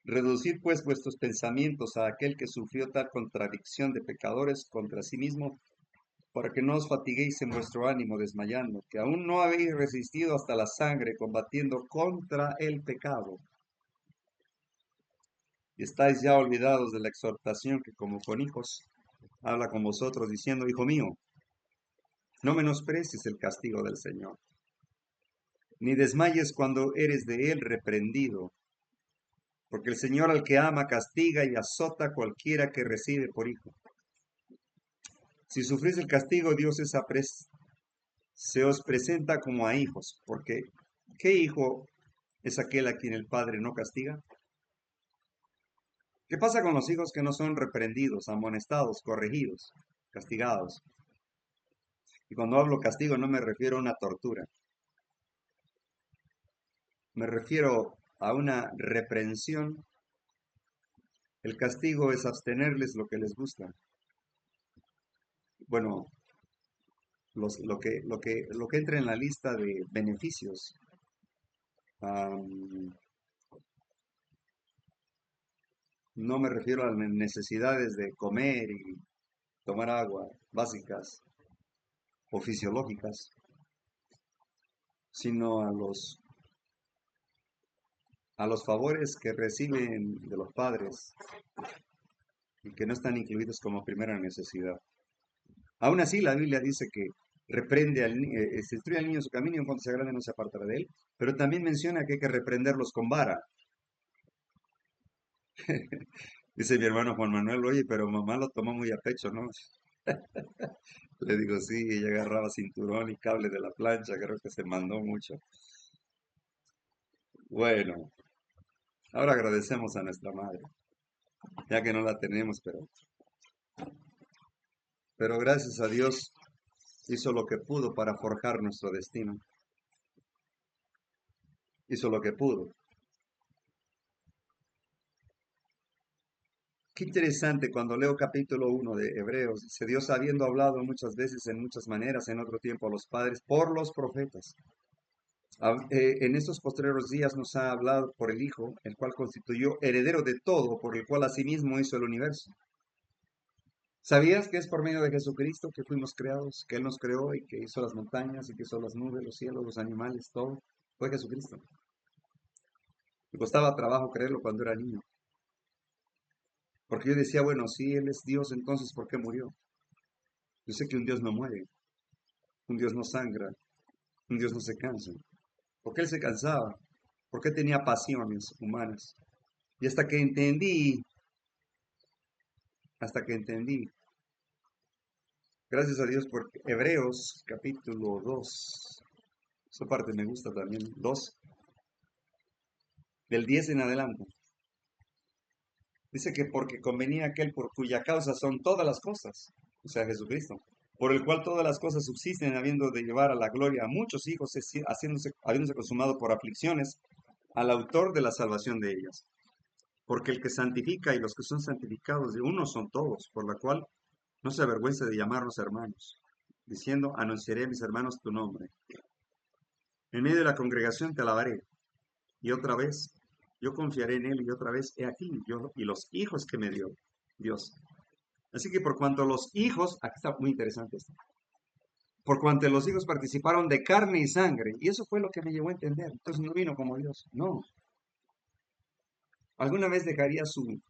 Reducid pues vuestros pensamientos a aquel que sufrió tal contradicción de pecadores contra sí mismo, para que no os fatiguéis en vuestro ánimo desmayando, que aún no habéis resistido hasta la sangre combatiendo contra el pecado. Y estáis ya olvidados de la exhortación que como con hijos habla con vosotros, diciendo: Hijo mío, no menosprecies el castigo del Señor, ni desmayes cuando eres de él reprendido, porque el Señor al que ama castiga y azota a cualquiera que recibe por hijo. Si sufrís el castigo, se os presenta como a hijos, porque ¿qué hijo es aquel a quien el Padre no castiga? ¿Qué pasa con los hijos que no son reprendidos, amonestados, corregidos, castigados? Y cuando hablo castigo no me refiero a una tortura, me refiero a una reprensión. El castigo es abstenerles lo que les gusta. Bueno, lo que entra en la lista de beneficios. Am, no me refiero a las necesidades de comer y tomar agua básicas o fisiológicas, sino a los favores que reciben de los padres y que no están incluidos como primera necesidad. Aún así, la Biblia dice que se instruye al niño en su camino y en cuanto sea grande no se apartará de él, pero también menciona que hay que reprenderlos con vara. Dice mi hermano Juan Manuel: oye, pero mamá lo tomó muy a pecho, ¿no? Le digo: sí, ella agarraba cinturón y cable de la plancha, creo que se mandó mucho. Bueno, ahora agradecemos a nuestra madre, ya que no la tenemos, pero gracias a Dios hizo lo que pudo para forjar nuestro destino. Hizo lo que pudo. Qué interesante cuando leo capítulo 1 de Hebreos. Dice: Dios, habiendo hablado muchas veces en muchas maneras en otro tiempo a los padres por los profetas, en estos postreros días nos ha hablado por el Hijo, el cual constituyó heredero de todo, por el cual asimismo hizo el universo. ¿Sabías que es por medio de Jesucristo que fuimos creados? Que Él nos creó y que hizo las montañas y que hizo las nubes, los cielos, los animales, todo. Fue Jesucristo. Me costaba trabajo creerlo cuando era niño. Porque yo decía: bueno, si Él es Dios, entonces ¿por qué murió? Yo sé que un Dios no muere, un Dios no sangra, un Dios no se cansa. ¿Por qué Él se cansaba? ¿Por qué tenía pasiones humanas? Y hasta que entendí, gracias a Dios por Hebreos capítulo 2. Esa parte me gusta también. 2, del 10 en adelante. Dice que porque convenía aquel por cuya causa son todas las cosas, o sea, Jesucristo, por el cual todas las cosas subsisten, habiendo de llevar a la gloria a muchos hijos, habiéndose consumado por aflicciones, al autor de la salvación de ellas. Porque el que santifica y los que son santificados de uno son todos, por la cual no se avergüenza de llamarnos hermanos, diciendo, anunciaré a mis hermanos tu nombre. En medio de la congregación te alabaré, y otra vez yo confiaré en él, y otra vez he aquí yo y los hijos que me dio Dios. Así que por cuanto los hijos, aquí está muy interesante esto, por cuanto los hijos participaron de carne y sangre, y eso fue lo que me llevó a entender, entonces no vino como Dios, no. Alguna vez dejaría su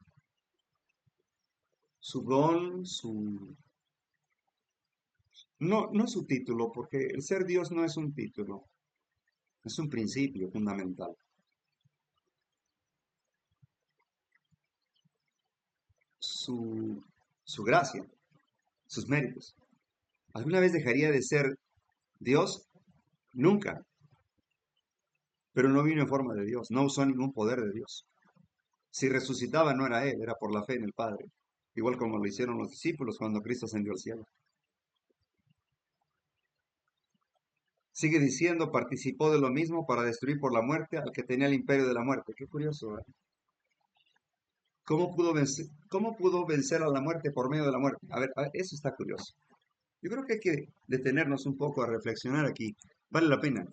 don, no su título, porque el ser Dios no es un título, es un principio fundamental. Su gracia, sus méritos. ¿Alguna vez dejaría de ser Dios? Nunca. Pero no vino en forma de Dios, no usó ningún poder de Dios. Si resucitaba no era Él, era por la fe en el Padre. Igual como lo hicieron los discípulos cuando Cristo ascendió al cielo. Sigue diciendo, participó de lo mismo para destruir por la muerte al que tenía el imperio de la muerte. Qué curioso, ¿eh? ¿Cómo pudo vencer a la muerte por medio de la muerte? A ver, eso está curioso. Yo creo que hay que detenernos un poco a reflexionar aquí. Vale la pena.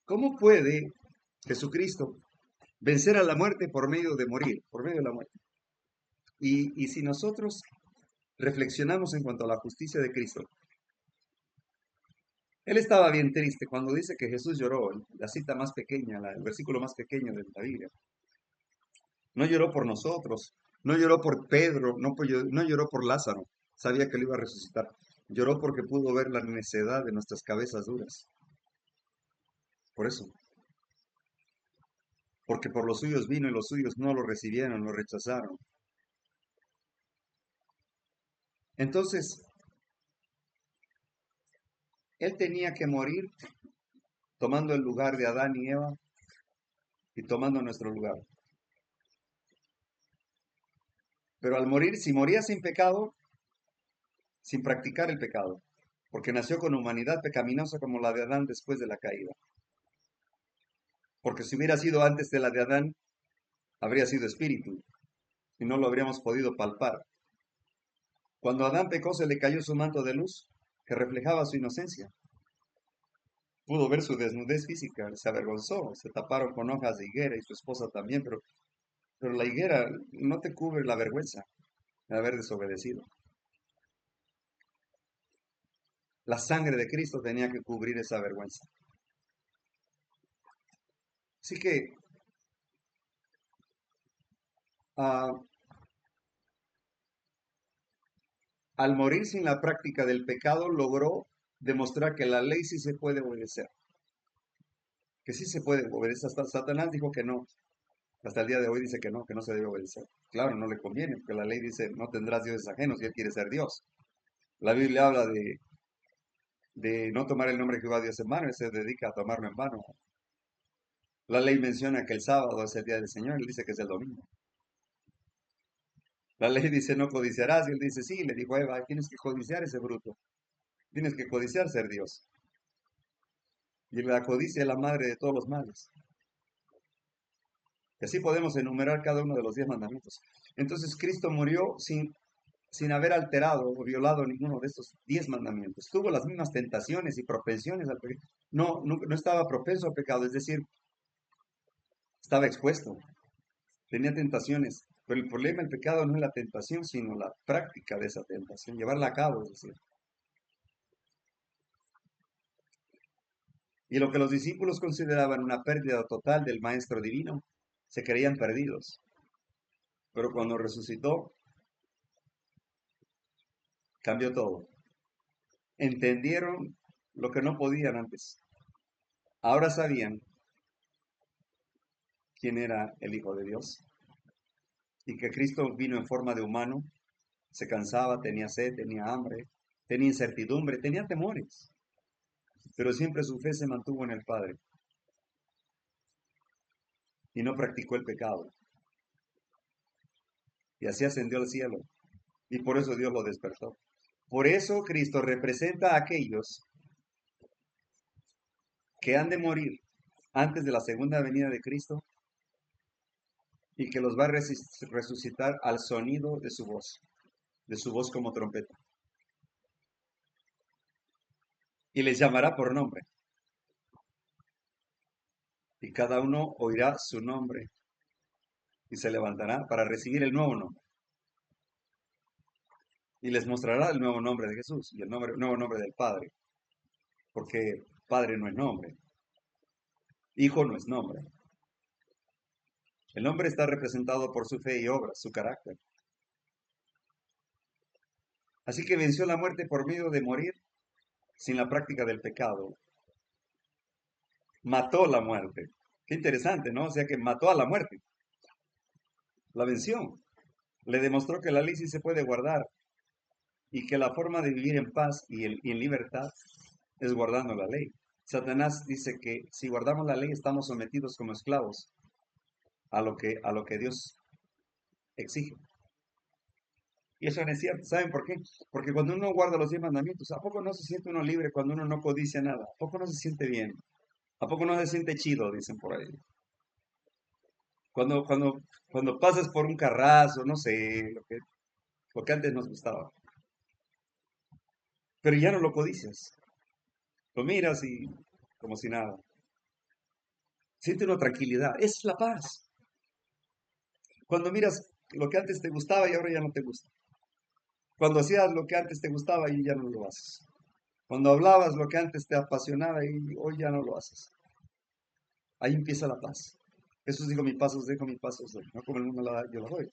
¿Cómo puede Jesucristo vencer a la muerte por medio de morir, por medio de la muerte? Y si nosotros reflexionamos en cuanto a la justicia de Cristo, él estaba bien triste cuando dice que Jesús lloró, la cita más pequeña, el versículo más pequeño de la Biblia. No lloró por nosotros, no lloró por Pedro, no lloró por Lázaro, sabía que lo iba a resucitar. Lloró porque pudo ver la necedad de nuestras cabezas duras. Por eso, porque por los suyos vino y los suyos no lo recibieron, lo rechazaron. Entonces, él tenía que morir tomando el lugar de Adán y Eva y tomando nuestro lugar. Pero al morir, si moría sin pecado, sin practicar el pecado, porque nació con humanidad pecaminosa como la de Adán después de la caída. Porque si hubiera sido antes de la de Adán, habría sido espíritu, y no lo habríamos podido palpar. Cuando Adán pecó, se le cayó su manto de luz, que reflejaba su inocencia. Pudo ver su desnudez física, se avergonzó, se taparon con hojas de higuera y su esposa también, pero la higuera no te cubre la vergüenza de haber desobedecido. La sangre de Cristo tenía que cubrir esa vergüenza. Así que uh, al morir sin la práctica del pecado, logró demostrar que la ley sí se puede obedecer. Que sí se puede obedecer. Hasta Satanás dijo que no. Hasta el día de hoy dice que no se debe obedecer. Claro, no le conviene, porque la ley dice, no tendrás dioses ajenos y él quiere ser Dios. La Biblia habla de no tomar el nombre de Jehová Dios en vano, él se dedica a tomarlo en vano. La ley menciona que el sábado es el día del Señor, él dice que es el domingo. La ley dice no codiciarás, y él dice sí, le dijo a Eva, tienes que codiciar ese bruto, tienes que codiciar ser Dios. Y la codicia es la madre de todos los males. Y así podemos enumerar cada uno de los 10 mandamientos. Entonces Cristo murió sin haber alterado o violado ninguno de estos 10 mandamientos. Tuvo las mismas tentaciones y propensiones al pecado. No estaba propenso al pecado, es decir, estaba expuesto, tenía tentaciones. Pero el problema del pecado no es la tentación, sino la práctica de esa tentación, llevarla a cabo, es decir. Y lo que los discípulos consideraban una pérdida total del Maestro Divino, se creían perdidos. Pero cuando resucitó, cambió todo. Entendieron lo que no podían antes. Ahora sabían quién era el Hijo de Dios y que Cristo vino en forma de humano, se cansaba, tenía sed, tenía hambre, tenía incertidumbre, tenía temores. pero siempre su fe se mantuvo en el Padre y no practicó el pecado. Y así ascendió al cielo. Y por eso Dios lo despertó. Por eso Cristo representa a aquellos que han de morir antes de la segunda venida de Cristo y que los va a resucitar al sonido de su voz como trompeta. Y les llamará por nombre. Y cada uno oirá su nombre y se levantará para recibir el nuevo nombre. Y les mostrará el nuevo nombre de Jesús y el nuevo nombre del Padre. Porque Padre no es nombre, Hijo no es nombre. El nombre está representado por su fe y obras, su carácter. Así que venció la muerte por medio de morir sin la práctica del pecado. Mató la muerte. Qué interesante, ¿no? O sea que mató a la muerte. La venció. Le demostró que la ley sí se puede guardar y que la forma de vivir en paz y en libertad es guardando la ley. Satanás dice que si guardamos la ley estamos sometidos como esclavos a lo que Dios exige. Y eso no es cierto. ¿Saben por qué? Porque cuando uno guarda los 10 mandamientos, ¿a poco no se siente uno libre cuando uno no codicia nada? ¿A poco no se siente bien? ¿A poco no se siente chido? Dicen por ahí. Cuando, cuando, cuando pasas por un carrazo, no sé, lo que antes nos gustaba. Pero ya no lo codicias. Lo miras y como si nada. Siente una tranquilidad. Es la paz. Cuando miras lo que antes te gustaba y ahora ya no te gusta. Cuando hacías lo que antes te gustaba y ya no lo haces. Cuando hablabas lo que antes te apasionaba y hoy ya no lo haces. Ahí empieza la paz. Jesús dijo, mi paz os dejo, mi paz os doy. No como el mundo la da, yo la doy.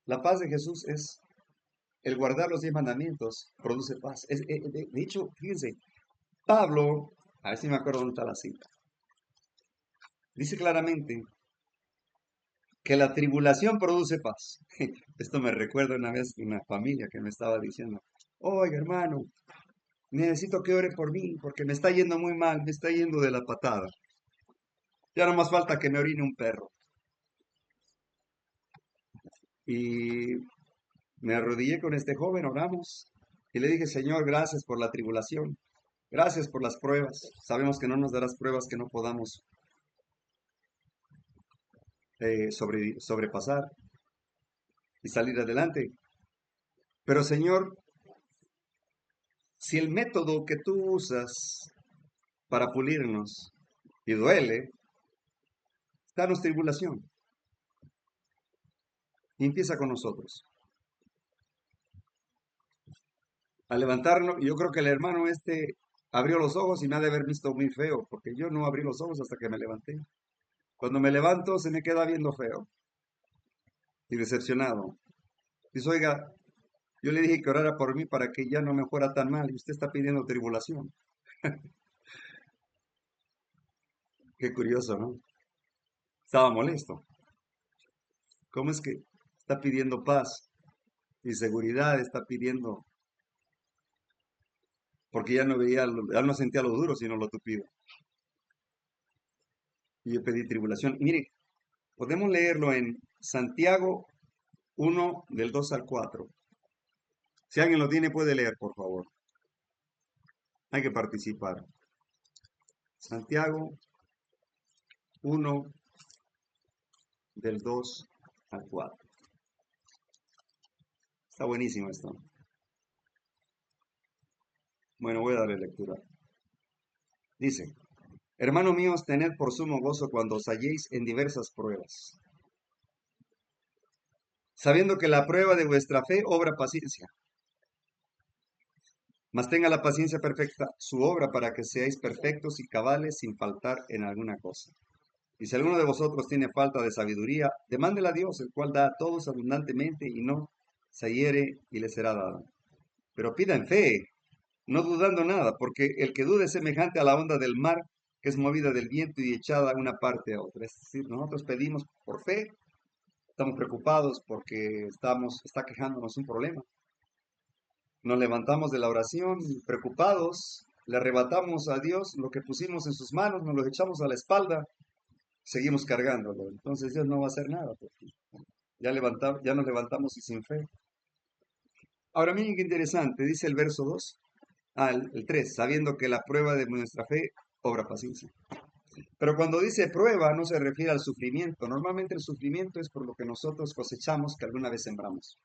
La paz de Jesús es el guardar los 10 mandamientos, produce paz. De hecho, fíjense, Pablo, a ver si me acuerdo dónde está la cita, dice claramente que la tribulación produce paz. Esto me recuerda una vez una familia que me estaba diciendo, oye hermano, necesito que ore por mí porque me está yendo muy mal, me está yendo de la patada. Ya no más falta que me orine un perro. Y me arrodillé con este joven, oramos y le dije, Señor, gracias por la tribulación, gracias por las pruebas. Sabemos que no nos darás pruebas que no podamos sobrepasar y salir adelante. Pero Señor, si el método que tú usas para pulirnos y duele, danos tribulación y empieza con nosotros. Al levantarnos, yo creo que el hermano este abrió los ojos y me ha de haber visto muy feo, porque yo no abrí los ojos hasta que me levanté. Cuando me levanto se me queda viendo feo y decepcionado. Dice, oiga, yo le dije que orara por mí para que ya no me fuera tan mal y usted está pidiendo tribulación. Qué curioso, ¿no? Estaba molesto. ¿Cómo es que está pidiendo paz y seguridad? Está pidiendo, porque ya no veía, ya no sentía lo duro, sino lo tupido. Y yo pedí tribulación. Y mire, podemos leerlo en Santiago 1, del 2 al 4. Si alguien lo tiene, puede leer, por favor. Hay que participar. Santiago 1, del 2 al 4. Está buenísimo esto. Bueno, voy a darle lectura. Dice, hermanos míos, tened por sumo gozo cuando os halléis en diversas pruebas, sabiendo que la prueba de vuestra fe obra paciencia. Mas tenga la paciencia perfecta su obra para que seáis perfectos y cabales sin faltar en alguna cosa. Y si alguno de vosotros tiene falta de sabiduría, demándela a Dios, el cual da a todos abundantemente y no se hiere y le será dado. Pero pida en fe, no dudando nada, porque el que dude es semejante a la onda del mar, que es movida del viento y echada de una parte a otra. Es decir, nosotros pedimos por fe, estamos preocupados porque está quejándonos un problema. Nos levantamos de la oración preocupados, le arrebatamos a Dios lo que pusimos en sus manos, nos lo echamos a la espalda, seguimos cargándolo. Entonces Dios no va a hacer nada, porque ya nos levantamos y sin fe. Ahora miren qué interesante, dice el verso 2, el 3, sabiendo que la prueba de nuestra fe obra paciencia. Pero cuando dice prueba no se refiere al sufrimiento. Normalmente el sufrimiento es por lo que nosotros cosechamos que alguna vez sembramos.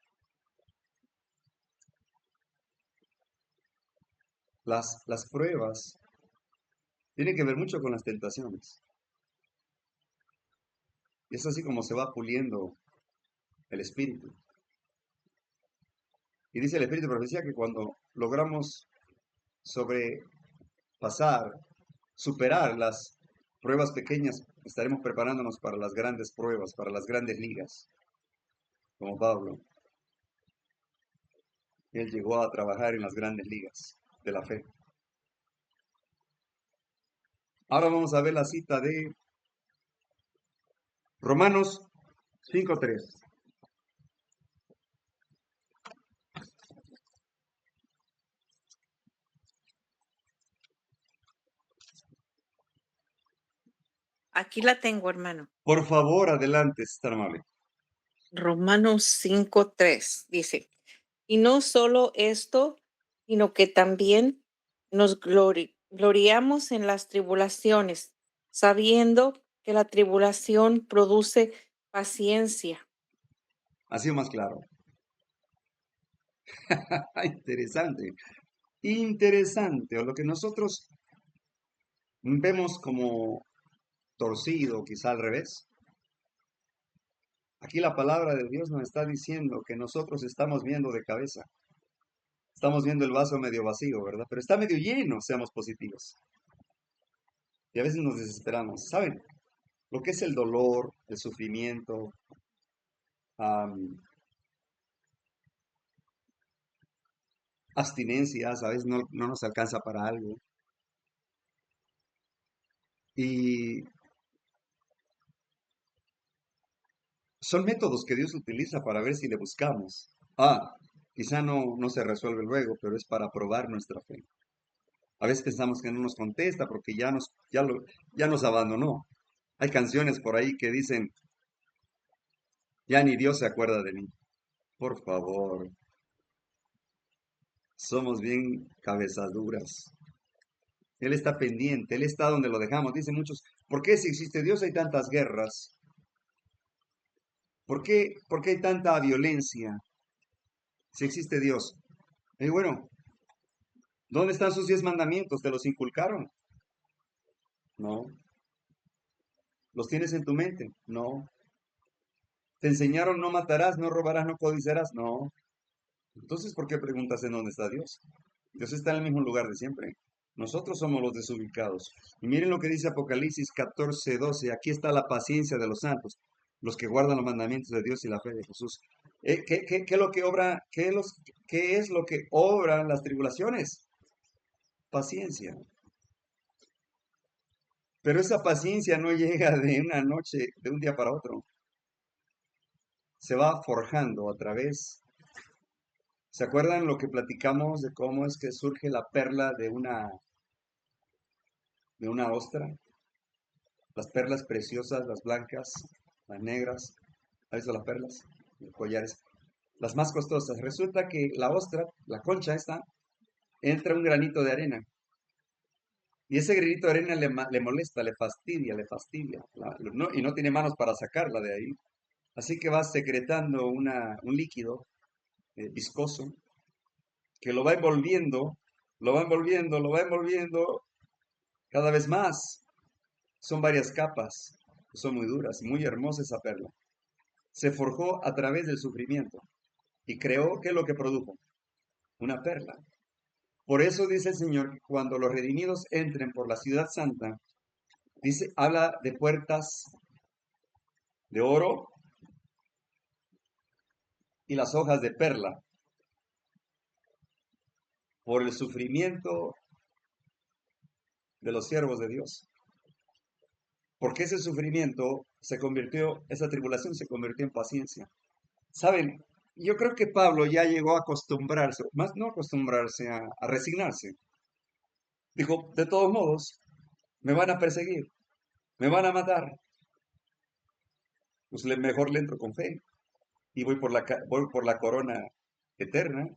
Las pruebas tienen que ver mucho con las tentaciones. Y es así como se va puliendo el espíritu. Y dice el espíritu de profecía que cuando logramos sobrepasar, superar las pruebas pequeñas, estaremos preparándonos para las grandes pruebas, para las grandes ligas, como Pablo. Él llegó a trabajar en las grandes ligas de la fe. Ahora vamos a ver la cita de Romanos 5:3. Aquí la tengo, hermano. Por favor, adelante, si es tan amable. Romanos 5:3 dice, y no solo esto, sino que también nos gloriamos en las tribulaciones, sabiendo que la tribulación produce paciencia. Ha sido más claro. Interesante. Interesante. O lo que nosotros vemos como torcido, quizá al revés. Aquí la palabra de Dios nos está diciendo que nosotros estamos viendo de cabeza. Estamos viendo el vaso medio vacío, ¿verdad? Pero está medio lleno, seamos positivos. Y a veces nos desesperamos. ¿Saben? Lo que es el dolor, el sufrimiento, abstinencias, a veces no nos alcanza para algo. Y son métodos que Dios utiliza para ver si le buscamos. Quizá no se resuelve luego, pero es para probar nuestra fe. A veces pensamos que no nos contesta porque ya nos abandonó. Hay canciones por ahí que dicen, ya ni Dios se acuerda de mí. Por favor, somos bien cabezaduras. Él está pendiente, Él está donde lo dejamos. Dicen muchos, ¿por qué si existe Dios hay tantas guerras? ¿Por qué hay tanta violencia si existe Dios? Y bueno, ¿dónde están sus 10 mandamientos? ¿Te los inculcaron? No. ¿Los tienes en tu mente? No. ¿Te enseñaron no matarás, no robarás, no codiciarás? No. Entonces, ¿por qué preguntas en dónde está Dios? Dios está en el mismo lugar de siempre. Nosotros somos los desubicados. Y miren lo que dice Apocalipsis 14:12. Aquí está la paciencia de los santos, los que guardan los mandamientos de Dios y la fe de Jesús. ¿Qué es lo que obra, qué es lo que obran las tribulaciones? Paciencia. Pero esa paciencia no llega de una noche, de un día para otro. Se va forjando a través. ¿Se acuerdan lo que platicamos de cómo es que surge la perla de una ostra? Las perlas preciosas, las blancas, las negras. ¿Has visto las perlas? Los collares. Las más costosas. Resulta que la ostra, la concha esta, entra un granito de arena. Y ese granito de arena le molesta, le fastidia, y no tiene manos para sacarla de ahí. Así que va secretando un líquido viscoso que lo va envolviendo, lo va envolviendo, lo va envolviendo cada vez más. Son varias capas, son muy duras, muy hermosa esa perla. Se forjó a través del sufrimiento y creó, ¿qué es lo que produjo? Una perla. Por eso dice el Señor que cuando los redimidos entren por la ciudad santa, dice, habla de puertas de oro y las hojas de perla por el sufrimiento de los siervos de Dios. Porque ese sufrimiento esa tribulación se convirtió en paciencia. ¿Saben? Yo creo que Pablo ya llegó a acostumbrarse, más no acostumbrarse, a resignarse. Dijo, de todos modos, me van a perseguir, me van a matar. Pues mejor le entro con fe y voy por la corona eterna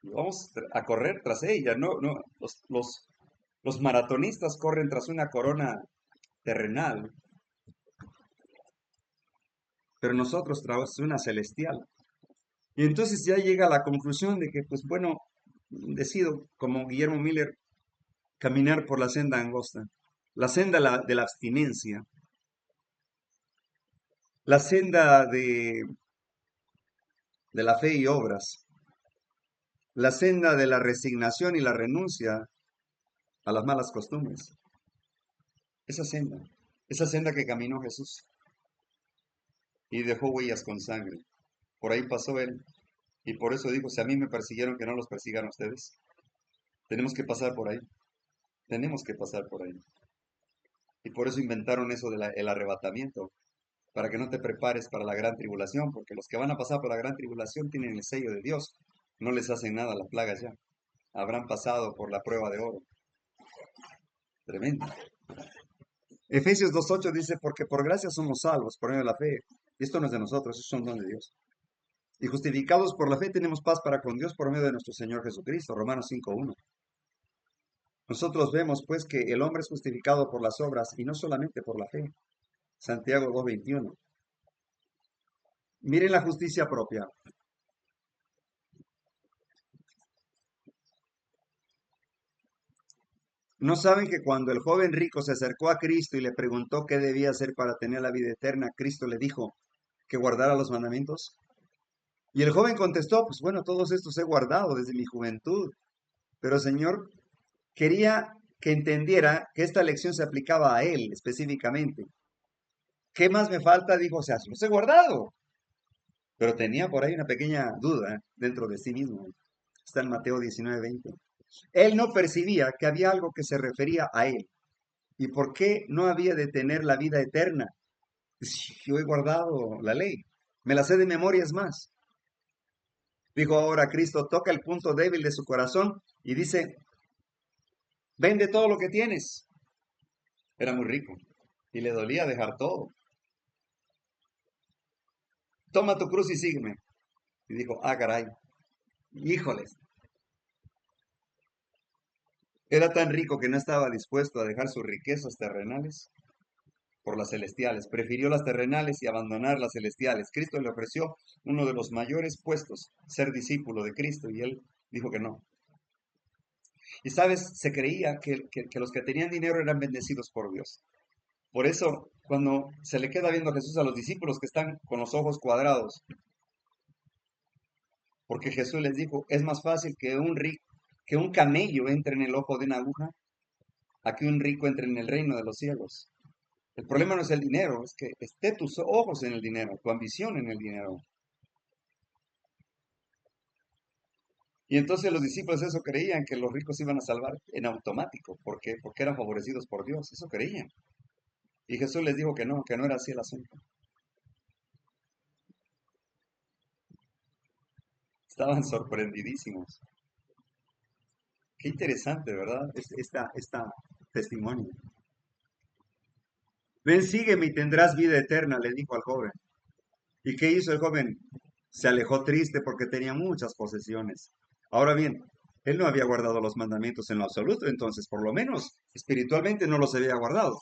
y vamos a correr tras ella. No, no, los maratonistas corren tras una corona terrenal, pero nosotros tras una celestial. Y entonces ya llega a la conclusión de que, pues bueno, decido, como Guillermo Miller, caminar por la senda angosta, la senda de la abstinencia, la senda de la fe y obras, la senda de la resignación y la renuncia a las malas costumbres. Esa senda que caminó Jesús y dejó huellas con sangre. Por ahí pasó él. Y por eso digo, si a mí me persiguieron, que no los persigan a ustedes. Tenemos que pasar por ahí. Tenemos que pasar por ahí. Y por eso inventaron eso del arrebatamiento, para que no te prepares para la gran tribulación, porque los que van a pasar por la gran tribulación tienen el sello de Dios. No les hacen nada las plagas ya. Habrán pasado por la prueba de oro. Tremendo. Efesios 2.8 dice, porque por gracia somos salvos, por medio de la fe. Y esto no es de nosotros, es un don de Dios. Y justificados por la fe tenemos paz para con Dios por medio de nuestro Señor Jesucristo. Romanos 5.1. Nosotros vemos pues que el hombre es justificado por las obras y no solamente por la fe. Santiago 2.21. Miren la justicia propia. ¿No saben que cuando el joven rico se acercó a Cristo y le preguntó qué debía hacer para tener la vida eterna, Cristo le dijo que guardara los mandamientos? Y el joven contestó, pues bueno, todos estos he guardado desde mi juventud. Pero Señor, quería que entendiera que esta lección se aplicaba a él específicamente. ¿Qué más me falta? Dijo, o sea, los he guardado. Pero tenía por ahí una pequeña duda dentro de sí mismo. Está en Mateo 19:20. Él no percibía que había algo que se refería a él. ¿Y por qué no había de tener la vida eterna? Si yo he guardado la ley. Me la sé de memoria, es más. Dijo ahora Cristo, toca el punto débil de su corazón y dice, vende todo lo que tienes. Era muy rico y le dolía dejar todo. Toma tu cruz y sígueme. Y dijo, ah, caray, híjoles. Era tan rico que no estaba dispuesto a dejar sus riquezas terrenales por las celestiales. Prefirió las terrenales y abandonar las celestiales. Cristo le ofreció uno de los mayores puestos, ser discípulo de Cristo, y él dijo que no. Y sabes, se creía que los que tenían dinero eran bendecidos por Dios. Por eso, cuando se le queda viendo a Jesús a los discípulos que están con los ojos cuadrados, porque Jesús les dijo, es más fácil que un camello entre en el ojo de una aguja, a que un rico entre en el reino de los cielos. El problema no es el dinero, es que esté tus ojos en el dinero, tu ambición en el dinero. Y entonces los discípulos eso creían, que los ricos iban a salvar en automático, porque eran favorecidos por Dios, eso creían. Y Jesús les dijo que no era así el asunto. Estaban sorprendidísimos. Qué interesante, ¿verdad? Esta testimonio. Ven, sígueme y tendrás vida eterna, le dijo al joven. ¿Y qué hizo el joven? Se alejó triste porque tenía muchas posesiones. Ahora bien, él no había guardado los mandamientos en lo absoluto, entonces por lo menos espiritualmente no los había guardado.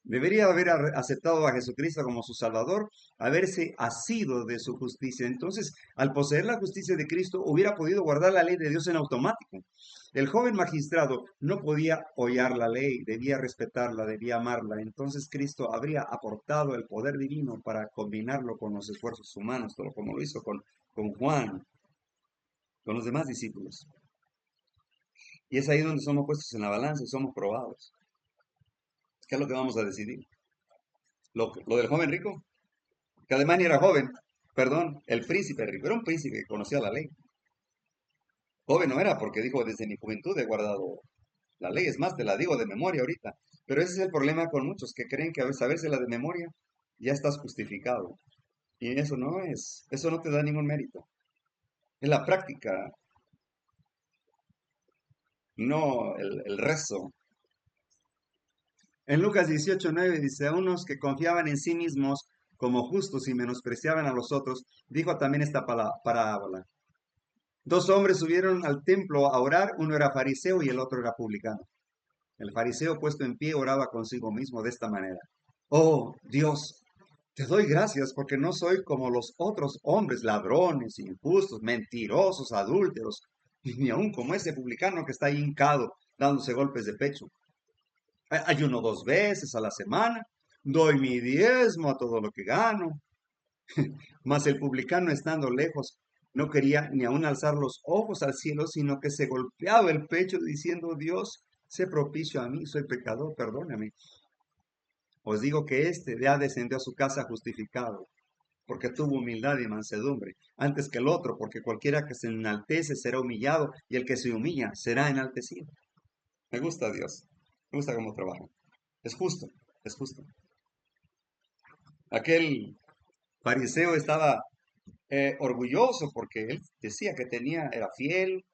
Debería haber aceptado a Jesucristo como su Salvador, haberse asido de su justicia. Entonces, al poseer la justicia de Cristo, hubiera podido guardar la ley de Dios en automático. El joven magistrado no podía hollar la ley, debía respetarla, debía amarla. Entonces Cristo habría aportado el poder divino para combinarlo con los esfuerzos humanos, todo como lo hizo con Juan, con los demás discípulos. Y es ahí donde somos puestos en la balanza y somos probados. ¿Qué es lo que vamos a decidir? Lo del joven rico, que además ni era joven, perdón, el príncipe rico, era un príncipe que conocía la ley. Joven no era porque dijo, desde mi juventud he guardado la ley, es más, te la digo de memoria ahorita. Pero ese es el problema con muchos que creen que a sabérsela de memoria ya estás justificado. Y eso no te da ningún mérito. Es la práctica, no el rezo. En Lucas 18:9 dice, a unos que confiaban en sí mismos como justos y menospreciaban a los otros, dijo también esta parábola. Dos hombres subieron al templo a orar, uno era fariseo y el otro era publicano. El fariseo puesto en pie oraba consigo mismo de esta manera. Oh Dios, te doy gracias porque no soy como los otros hombres, ladrones, injustos, mentirosos, adúlteros, y ni aun como ese publicano que está ahí hincado dándose golpes de pecho. Ayuno 2 veces a la semana, doy mi diezmo a todo lo que gano. Mas el publicano, estando lejos, no quería ni aun alzar los ojos al cielo, sino que se golpeaba el pecho diciendo, Dios, sé propicio a mí, soy pecador, perdóname. Os digo que éste ya descendió a su casa justificado, porque tuvo humildad y mansedumbre, antes que el otro, porque cualquiera que se enaltece será humillado, y el que se humilla será enaltecido. Me gusta Dios, me gusta cómo trabaja. Es justo, es justo. Aquel fariseo estaba orgulloso porque él decía que era fiel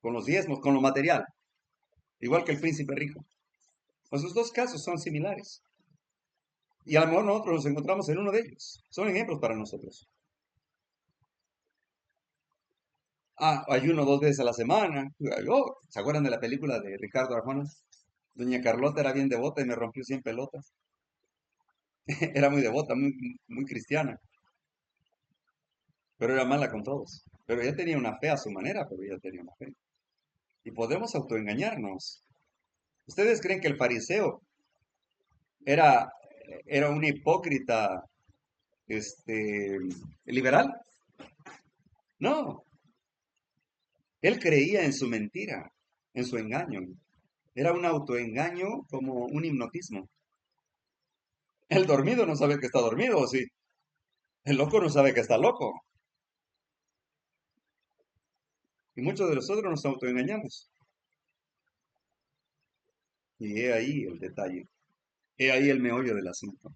con los diezmos, con lo material, igual que el príncipe rico. Pues los dos casos son similares. Y a lo mejor nosotros nos encontramos en uno de ellos. Son ejemplos para nosotros. Ayuno 2 veces a la semana. ¿Se acuerdan de la película de Ricardo Arjona? Doña Carlota era bien devota y me rompió 100 pelotas. Era muy devota, muy cristiana, pero era mala con todos. Pero ella tenía una fe a su manera, pero ella tenía una fe. Y podemos autoengañarnos. ¿Ustedes creen que el fariseo era, era un hipócrita liberal? No, él creía en su mentira, en su engaño. Era un autoengaño como un hipnotismo. El dormido no sabe que está dormido, ¿o sí? El loco no sabe que está loco. Y muchos de nosotros nos autoengañamos. Y he ahí el detalle. He ahí el meollo del asunto.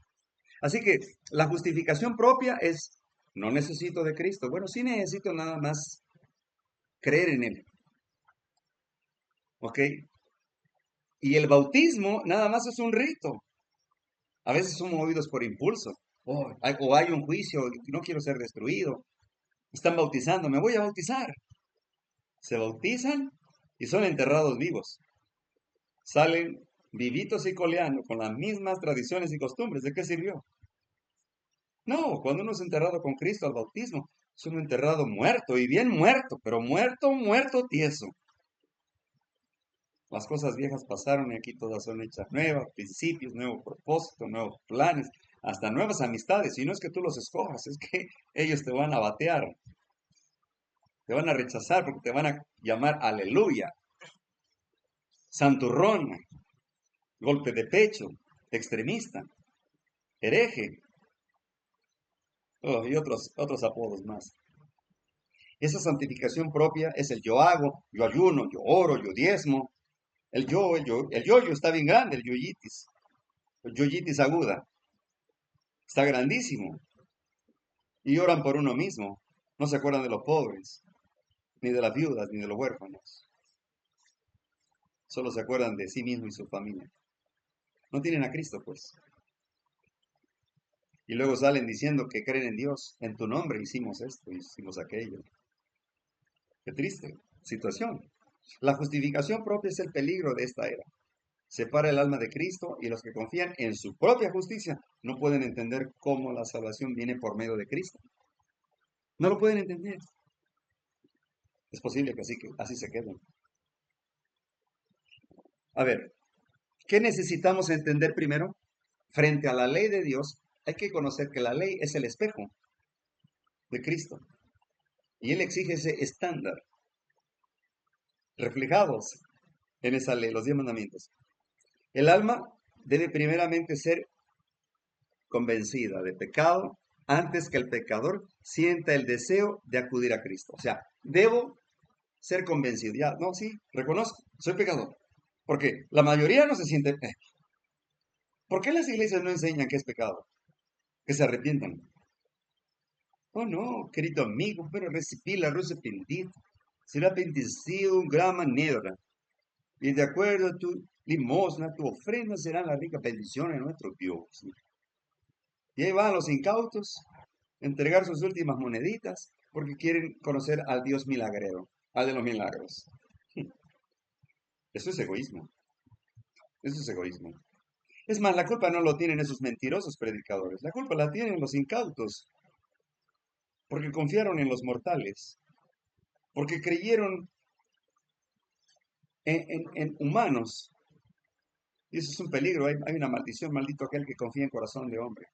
Así que la justificación propia es, no necesito de Cristo. Bueno, sí necesito nada más creer en Él. ¿Ok? Y el bautismo nada más es un rito. A veces somos movidos por impulso. O hay un juicio, no quiero ser destruido. Están bautizando, me voy a bautizar. Se bautizan y son enterrados vivos. Salen vivitos y coleando con las mismas tradiciones y costumbres. ¿De qué sirvió? No, cuando uno es enterrado con Cristo al bautismo, es uno enterrado muerto y bien muerto, pero muerto, muerto tieso. Las cosas viejas pasaron y aquí todas son hechas nuevas, principios, nuevos propósitos, nuevos planes, hasta nuevas amistades. Y no es que tú los escojas, es que ellos te van a batear, te van a rechazar porque te van a llamar aleluya, santurrón, golpe de pecho, extremista, hereje, y otros apodos más. Esa santificación propia es el yo hago, yo ayuno, yo oro, yo diezmo. El yo está bien grande, el yoyitis aguda, está grandísimo. Y oran por uno mismo. No se acuerdan de los pobres, ni de las viudas, ni de los huérfanos. Solo se acuerdan de sí mismo y su familia. No tienen a Cristo, pues. Y luego salen diciendo que creen en Dios. En tu nombre hicimos esto, hicimos aquello. Qué triste situación. La justificación propia es el peligro de esta era. Separa el alma de Cristo y los que confían en su propia justicia no pueden entender cómo la salvación viene por medio de Cristo. No lo pueden entender. Es posible que así se queden. A ver, ¿qué necesitamos entender primero? Frente a la ley de Dios, hay que conocer que la ley es el espejo de Cristo. Y Él exige ese estándar reflejados en esa ley, los 10 mandamientos. El alma debe primeramente ser convencida de pecado antes que el pecador sienta el deseo de acudir a Cristo. O sea, debo ser convencido. Ya, no, sí, reconozco, soy pecador. Porque la mayoría no se siente. ¿Por qué las iglesias no enseñan que es pecado? Que se arrepientan. Oh no, querido amigo, pero recibí la rosa bendita. Será bendecido en gran manera. Y de acuerdo a tu limosna, tu ofrenda será la rica bendición de nuestro Dios. Y ahí van los incautos a entregar sus últimas moneditas porque quieren conocer al Dios milagrero, al de los milagros. Eso es egoísmo. Eso es egoísmo. Es más, la culpa no lo tienen esos mentirosos predicadores. La culpa la tienen los incautos porque confiaron en los mortales, porque creyeron en humanos. Y eso es un peligro. Hay una maldición, maldito aquel que confía en corazón de hombre.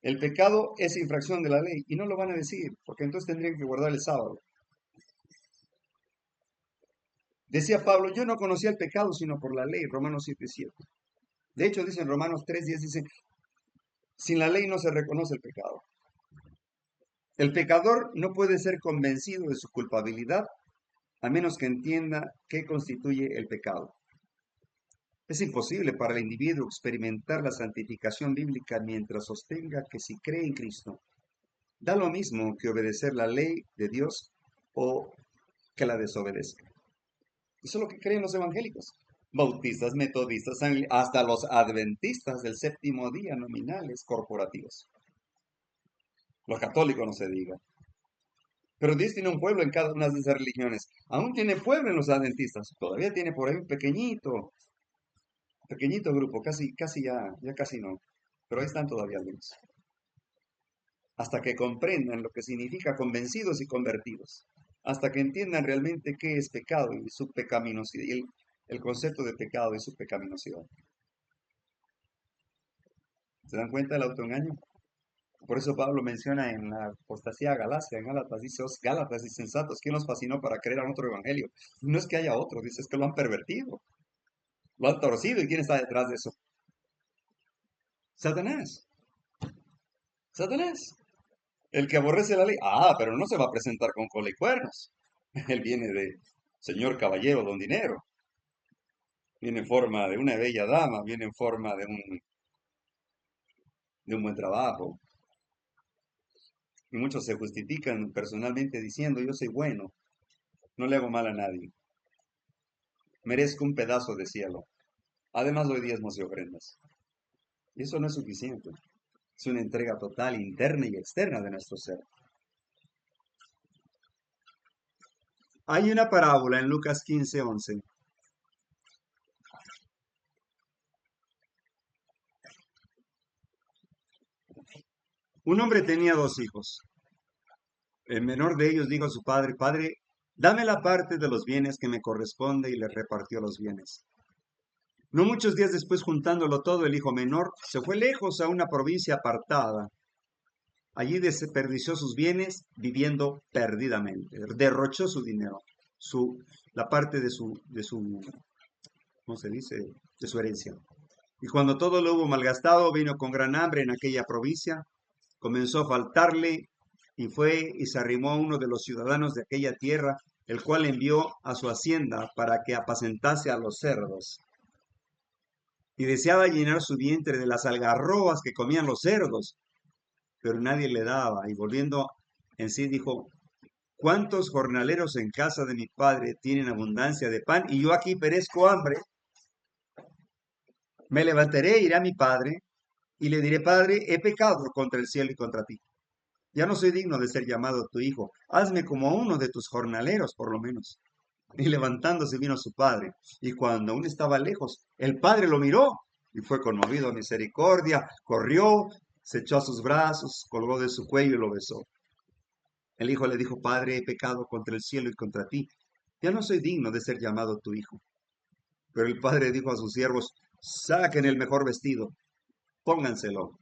El pecado es infracción de la ley y no lo van a decir, porque entonces tendrían que guardar el sábado. Decía Pablo, yo no conocía el pecado sino por la ley, Romanos 7:7. De hecho, dice en Romanos 3:10, dice, sin la ley no se reconoce el pecado. El pecador no puede ser convencido de su culpabilidad a menos que entienda qué constituye el pecado. Es imposible para el individuo experimentar la santificación bíblica mientras sostenga que si cree en Cristo, da lo mismo que obedecer la ley de Dios o que la desobedezca. Eso es lo que creen los evangélicos. Bautistas, metodistas, hasta los adventistas del séptimo día nominales corporativos. Los católicos no se diga. Pero Dios tiene un pueblo en cada una de esas religiones. Aún tiene pueblo en los adventistas. Todavía tiene por ahí un pequeñito grupo, casi ya casi no. Pero ahí están todavía algunos. Hasta que comprendan lo que significa convencidos y convertidos. Hasta que entiendan realmente qué es pecado y su pecaminosidad. Y el concepto de pecado y su pecaminosidad. ¿Se dan cuenta del autoengaño? Por eso Pablo menciona en la apostasía Galacia, en Gálatas, dice, os Gálatas insensatos, ¿quién nos fascinó para creer a otro evangelio? No es que haya otro, dice, es que lo han pervertido, lo han torcido. ¿Y quién está detrás de eso? Satanás. Satanás. El que aborrece la ley. Ah, pero no se va a presentar con cola y cuernos. Él viene de señor caballero, don dinero. Viene en forma de una bella dama, viene en forma de un buen trabajo. Y muchos se justifican personalmente diciendo, yo soy bueno, no le hago mal a nadie, merezco un pedazo de cielo. Además doy diezmos y ofrendas. Y eso no es suficiente. Es una entrega total, interna y externa de nuestro ser. Hay una parábola en Lucas 15:11. Un hombre tenía dos hijos. El menor de ellos dijo a su padre, Padre, dame la parte de los bienes que me corresponde, y le repartió los bienes. No muchos días después, juntándolo todo, el hijo menor se fue lejos a una provincia apartada. Allí desperdició sus bienes viviendo perdidamente. Derrochó su dinero, la parte de su, ¿cómo se dice? De su herencia. Y cuando todo lo hubo malgastado, vino con gran hambre en aquella provincia, comenzó a faltarle y fue y se arrimó a uno de los ciudadanos de aquella tierra, el cual envió a su hacienda para que apacentase a los cerdos. Y deseaba llenar su vientre de las algarrobas que comían los cerdos, pero nadie le daba. Y volviendo en sí dijo, ¿cuántos jornaleros en casa de mi padre tienen abundancia de pan y yo aquí perezco hambre? Me levantaré, iré a mi padre y le diré, Padre, he pecado contra el cielo y contra ti. Ya no soy digno de ser llamado tu hijo. Hazme como uno de tus jornaleros, por lo menos. Y levantándose vino su padre. Y cuando aún estaba lejos, el padre lo miró y fue conmovido a misericordia. Corrió, se echó a sus brazos, colgó de su cuello y lo besó. El hijo le dijo, Padre, he pecado contra el cielo y contra ti. Ya no soy digno de ser llamado tu hijo. Pero el padre dijo a sus siervos, saquen el mejor vestido, pónganselo.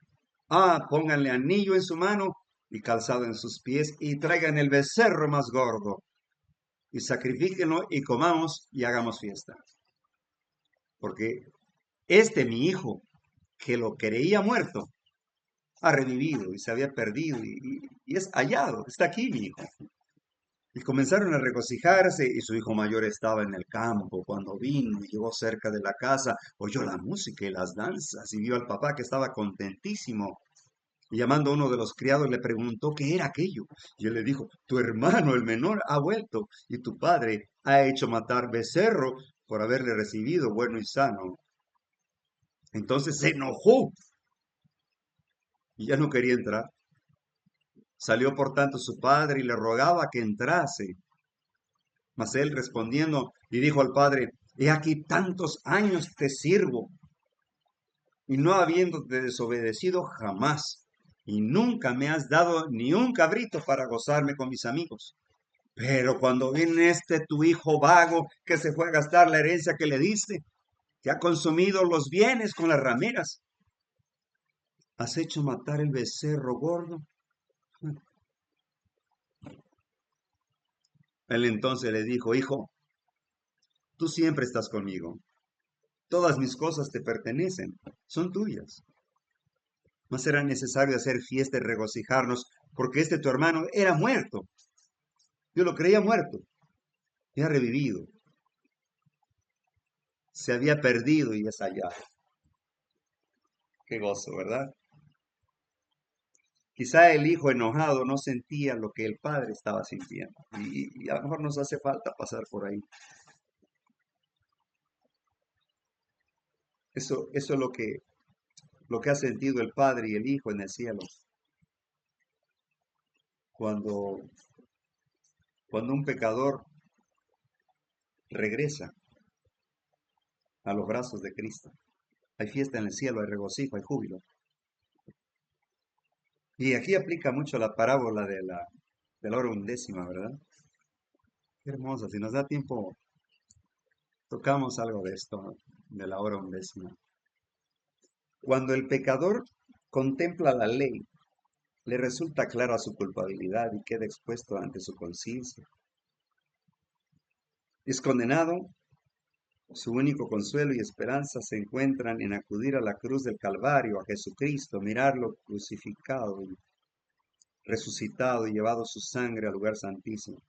Pónganle anillo en su mano y calzado en sus pies y traigan el becerro más gordo y sacrifíquenlo y comamos y hagamos fiesta. Porque mi hijo, que lo creía muerto, ha revivido y se había perdido y es hallado, está aquí mi hijo. Y comenzaron a regocijarse y su hijo mayor estaba en el campo. Cuando vino y llegó cerca de la casa, oyó la música y las danzas y vio al papá que estaba contentísimo. Y llamando a uno de los criados le preguntó qué era aquello. Y él le dijo, tu hermano, el menor, ha vuelto y tu padre ha hecho matar becerro por haberle recibido bueno y sano. Entonces se enojó y ya no quería entrar. Salió por tanto su padre y le rogaba que entrase. Mas él respondiendo y dijo al padre, he aquí tantos años te sirvo y no habiéndote desobedecido jamás, y nunca me has dado ni un cabrito para gozarme con mis amigos. Pero cuando viene este tu hijo vago que se fue a gastar la herencia que le diste, que ha consumido los bienes con las rameras, has hecho matar el becerro gordo. Él entonces le dijo, hijo, tú siempre estás conmigo, todas mis cosas te pertenecen, son tuyas. No será necesario hacer fiesta y regocijarnos, porque este tu hermano era muerto. Yo lo creía muerto y ha revivido. Se había perdido y es hallado. Qué gozo, ¿verdad? Quizá el hijo enojado no sentía lo que el padre estaba sintiendo. Y a lo mejor nos hace falta pasar por ahí. Eso es lo que ha sentido el padre y el hijo en el cielo. Cuando, cuando un pecador regresa a los brazos de Cristo. Hay fiesta en el cielo, hay regocijo, hay júbilo. Y aquí aplica mucho la parábola de la hora undécima, ¿verdad? Qué hermosa. Si nos da tiempo, tocamos algo de esto, ¿no? De la hora undécima. Cuando el pecador contempla la ley, le resulta clara su culpabilidad y queda expuesto ante su conciencia. Es condenado, su único consuelo y esperanza se encuentran en acudir a la cruz del Calvario, a Jesucristo, mirarlo crucificado y resucitado y llevado su sangre al lugar santísimo.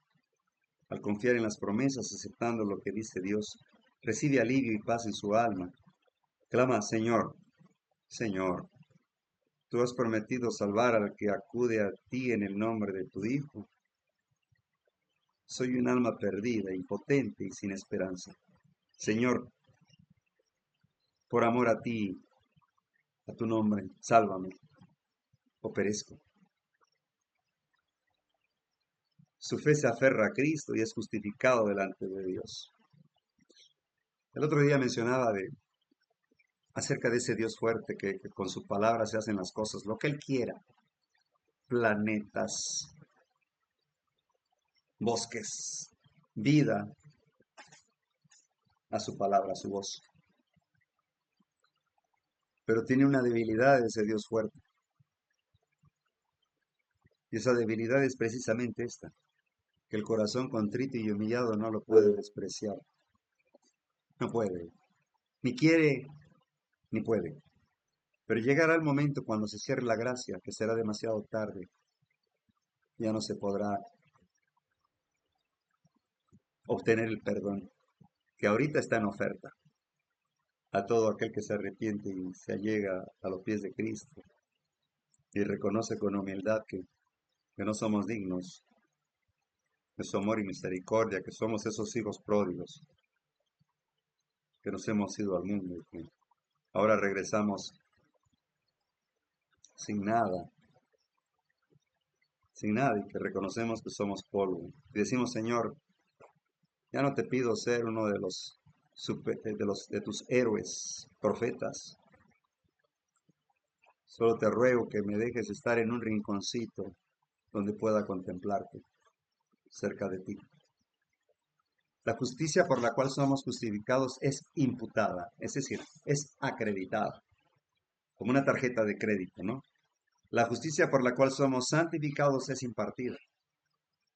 Al confiar en las promesas, aceptando lo que dice Dios, recibe alivio y paz en su alma. Clama, Señor, Señor, tú has prometido salvar al que acude a ti en el nombre de tu Hijo. Soy un alma perdida, impotente y sin esperanza. Señor, por amor a ti, a tu nombre, sálvame o perezco. Su fe se aferra a Cristo y es justificado delante de Dios. El otro día mencionaba acerca de ese Dios fuerte que con su palabra se hacen las cosas, lo que Él quiera, planetas, bosques, vida, a su palabra, a su voz. Pero tiene una debilidad ese Dios fuerte. Y esa debilidad es precisamente esta, que el corazón contrito y humillado no lo puede despreciar. No puede, ni quiere, ni puede. Pero llegará el momento cuando se cierre la gracia, que será demasiado tarde. Ya no se podrá obtener el perdón, que ahorita está en oferta a todo aquel que se arrepiente y se allega a los pies de Cristo y reconoce con humildad que no somos dignos de su amor y misericordia, que somos esos hijos pródigos, que nos hemos ido al mundo y que ahora regresamos sin nada, y que reconocemos que somos polvo. Y decimos, Señor, ya no te pido ser uno de tus héroes, profetas. Solo te ruego que me dejes estar en un rinconcito donde pueda contemplarte cerca de ti. La justicia por la cual somos justificados es imputada, es decir, es acreditada, como una tarjeta de crédito, ¿no? La justicia por la cual somos santificados es impartida.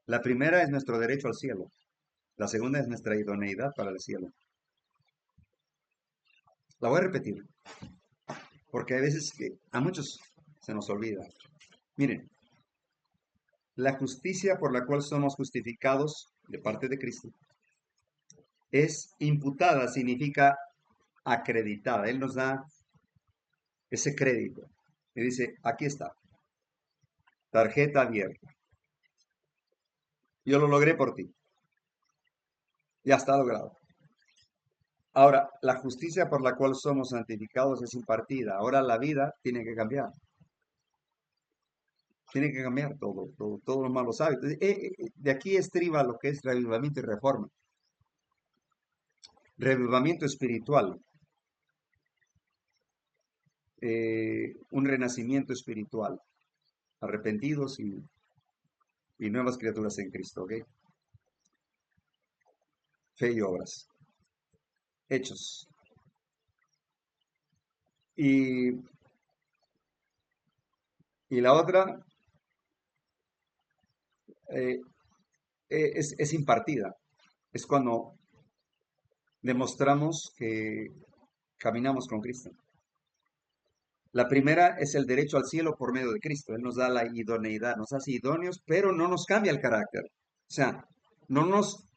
La primera es nuestro derecho al cielo. La segunda es nuestra idoneidad para el cielo. La voy a repetir, porque hay veces que a muchos se nos olvida. Miren, la justicia por la cual somos justificados de parte de Cristo es imputada, significa acreditada. Él nos da ese crédito y dice, aquí está. Tarjeta abierta. Yo lo logré por ti. Ya está logrado. Ahora, la justicia por la cual somos santificados es impartida. Ahora la vida tiene que cambiar. Tiene que cambiar todos los malos hábitos. De aquí estriba lo que es reavivamiento y reforma. Reavivamiento espiritual. Un renacimiento espiritual. Arrepentidos y nuevas criaturas en Cristo, ¿ok? Fe y obras. Hechos. Y, y la otra eh, es impartida. Es cuando demostramos que caminamos con Cristo. La primera es el derecho al cielo por medio de Cristo. Él nos da la idoneidad, nos hace idóneos, pero no nos cambia el carácter. O sea, no nos,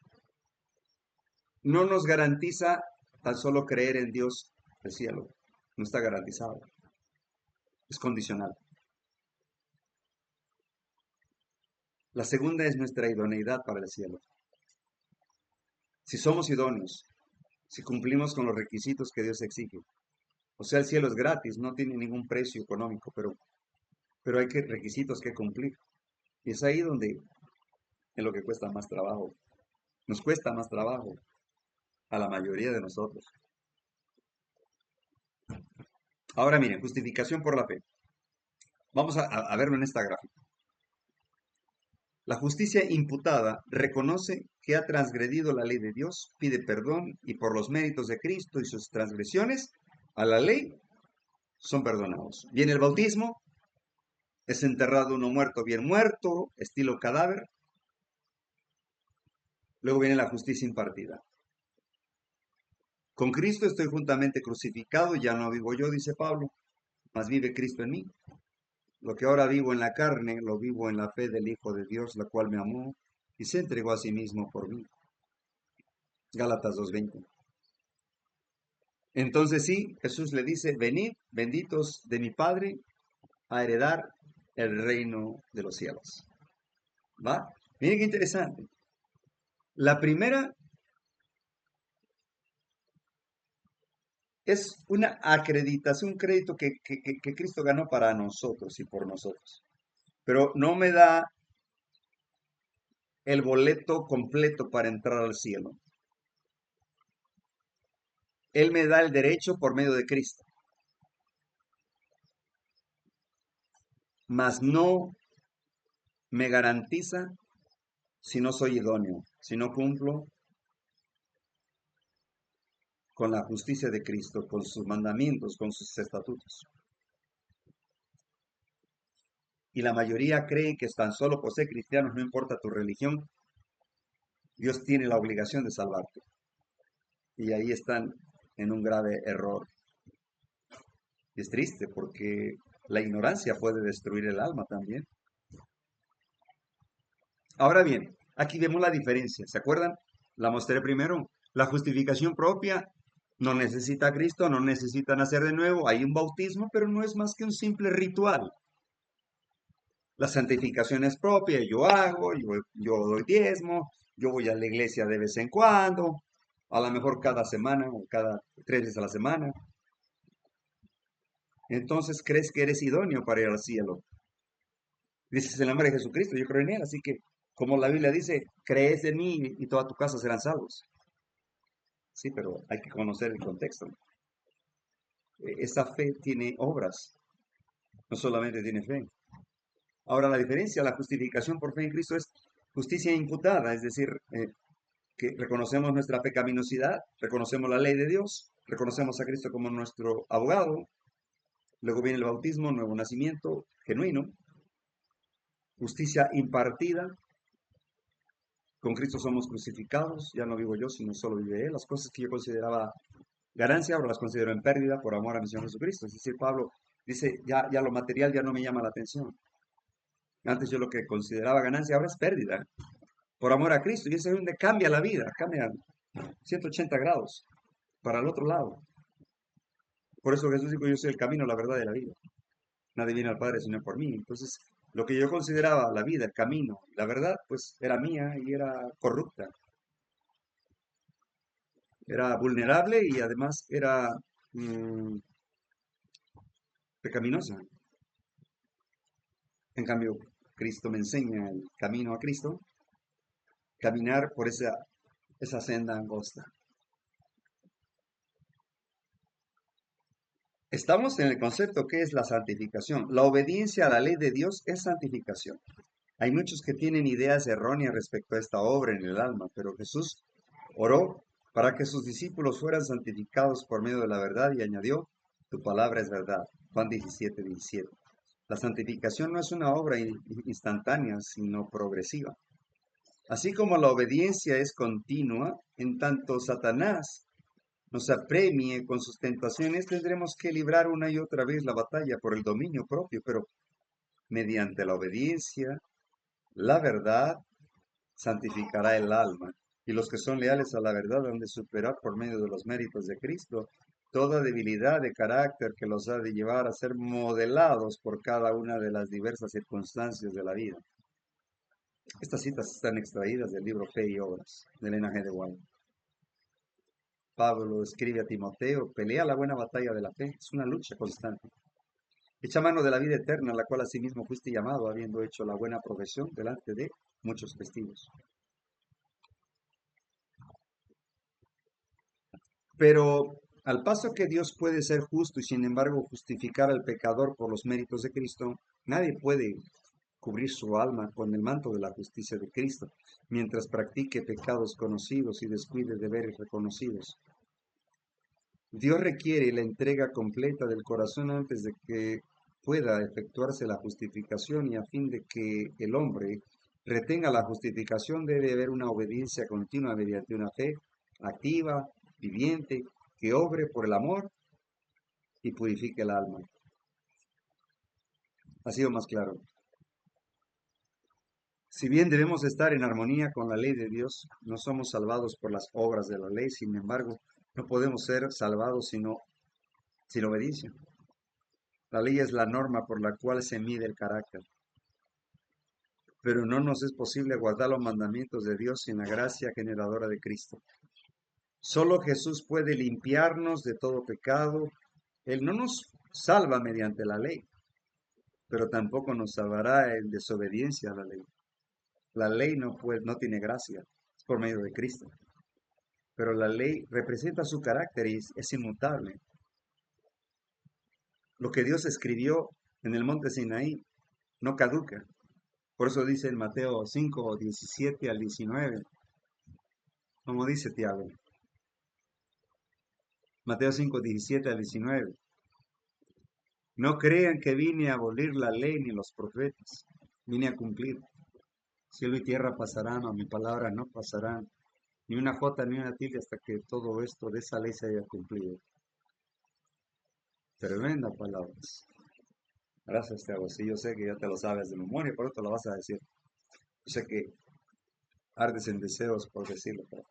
no nos garantiza tan solo creer en Dios el cielo. No está garantizado. Es condicional. La segunda es nuestra idoneidad para el cielo. Si somos idóneos, si cumplimos con los requisitos que Dios exige. O sea, el cielo es gratis, no tiene ningún precio económico, pero hay requisitos que cumplir. Y es ahí donde es lo que cuesta más trabajo. Nos cuesta más trabajo a la mayoría de nosotros. Ahora miren, justificación por la fe. Vamos a verlo en esta gráfica. La justicia imputada reconoce que ha transgredido la ley de Dios, pide perdón y por los méritos de Cristo y sus transgresiones a la ley son perdonados. Viene el bautismo, es enterrado uno muerto, bien muerto, estilo cadáver. Luego viene la justicia impartida. Con Cristo estoy juntamente crucificado, ya no vivo yo, dice Pablo, mas vive Cristo en mí. Lo que ahora vivo en la carne, lo vivo en la fe del Hijo de Dios, la cual me amó y se entregó a sí mismo por mí. Gálatas 2:20. Entonces sí, Jesús le dice, venid, benditos de mi Padre, a heredar el reino de los cielos. ¿Va? Miren qué interesante. La primera es una acreditación, un crédito que Cristo ganó para nosotros y por nosotros. Pero no me da el boleto completo para entrar al cielo. Él me da el derecho por medio de Cristo. Mas no me garantiza si no soy idóneo, si no cumplo con la justicia de Cristo, con sus mandamientos, con sus estatutos. Y la mayoría cree que tan solo por ser cristianos, no importa tu religión, Dios tiene la obligación de salvarte. Y ahí están en un grave error. Y es triste porque la ignorancia puede destruir el alma también. Ahora bien, aquí vemos la diferencia. ¿Se acuerdan? La mostré primero. La justificación propia no necesita a Cristo, no necesita nacer de nuevo. Hay un bautismo, pero no es más que un simple ritual. La santificación es propia, yo hago, yo doy diezmo, yo voy a la iglesia de vez en cuando, a lo mejor cada semana o cada 3 veces a la semana. Entonces crees que eres idóneo para ir al cielo. Dices el nombre de Jesucristo, yo creo en él, así que como la Biblia dice, crees en mí y toda tu casa serán salvos. Sí, pero hay que conocer el contexto. Esa fe tiene obras, no solamente tiene fe. Ahora la diferencia, la justificación por fe en Cristo es justicia imputada, es decir, que reconocemos nuestra pecaminosidad, reconocemos la ley de Dios, reconocemos a Cristo como nuestro abogado, luego viene el bautismo, nuevo nacimiento genuino, justicia impartida, con Cristo somos crucificados, ya no vivo yo, sino solo vive Él. Las cosas que yo consideraba ganancia, ahora las considero en pérdida por amor a mi Señor Jesucristo. Es decir, Pablo dice, ya lo material ya no me llama la atención. Antes yo lo que consideraba ganancia, ahora es pérdida, por amor a Cristo. Y ese es donde cambia la vida, cambia 180 grados para el otro lado. Por eso Jesús dijo, yo soy el camino, la verdad y la vida. Nadie viene al Padre sino por mí. Entonces, Lo que yo consideraba la vida, el camino, la verdad, pues era mía y era corrupta, era vulnerable y además era mm, pecaminosa. En cambio, Cristo me enseña el camino a Cristo, caminar por esa senda angosta. Estamos en el concepto que es la santificación. La obediencia a la ley de Dios es santificación. Hay muchos que tienen ideas erróneas respecto a esta obra en el alma, pero Jesús oró para que sus discípulos fueran santificados por medio de la verdad y añadió, tu palabra es verdad. Juan 17:17. La santificación no es una obra instantánea, sino progresiva. Así como la obediencia es continua, en tanto Satanás nos apremie con sus tentaciones, tendremos que librar una y otra vez la batalla por el dominio propio, pero mediante la obediencia, la verdad santificará el alma, y los que son leales a la verdad han de superar por medio de los méritos de Cristo toda debilidad de carácter que los ha de llevar a ser modelados por cada una de las diversas circunstancias de la vida. Estas citas están extraídas del libro Fe y Obras, de Elena G. de White. Pablo escribe a Timoteo, pelea la buena batalla de la fe, es una lucha constante. Echa mano de la vida eterna, la cual asimismo fuiste llamado, habiendo hecho la buena profesión delante de muchos testigos. Pero al paso que Dios puede ser justo y sin embargo justificar al pecador por los méritos de Cristo, nadie puede cubrir su alma con el manto de la justicia de Cristo, mientras practique pecados conocidos y descuide deberes reconocidos. Dios requiere la entrega completa del corazón antes de que pueda efectuarse la justificación y a fin de que el hombre retenga la justificación debe haber una obediencia continua mediante una fe activa, viviente, que obre por el amor y purifique el alma. Ha sido más claro. Si bien debemos estar en armonía con la ley de Dios, no somos salvados por las obras de la ley, sin embargo, no podemos ser salvados sin obediencia. La ley es la norma por la cual se mide el carácter, pero no nos es posible guardar los mandamientos de Dios sin la gracia generadora de Cristo. Solo Jesús puede limpiarnos de todo pecado. Él no nos salva mediante la ley, pero tampoco nos salvará en desobediencia a la ley. La ley no tiene gracia, es por medio de Cristo. Pero la ley representa su carácter y es inmutable. Lo que Dios escribió en el monte Sinaí no caduca. Por eso dice en Mateo 5, 17 al 19, como dice Tiago. Mateo 5, 17 al 19. No crean que vine a abolir la ley ni los profetas, vine a cumplir. Cielo y tierra pasarán, o mi palabra no pasarán, ni una jota ni una tilde hasta que todo esto de esa ley se haya cumplido. Tremenda palabras. Gracias, Tiago. Sí, yo sé que ya te lo sabes de memoria, pero te lo vas a decir. Yo sé que ardes en deseos por decirlo. Pero...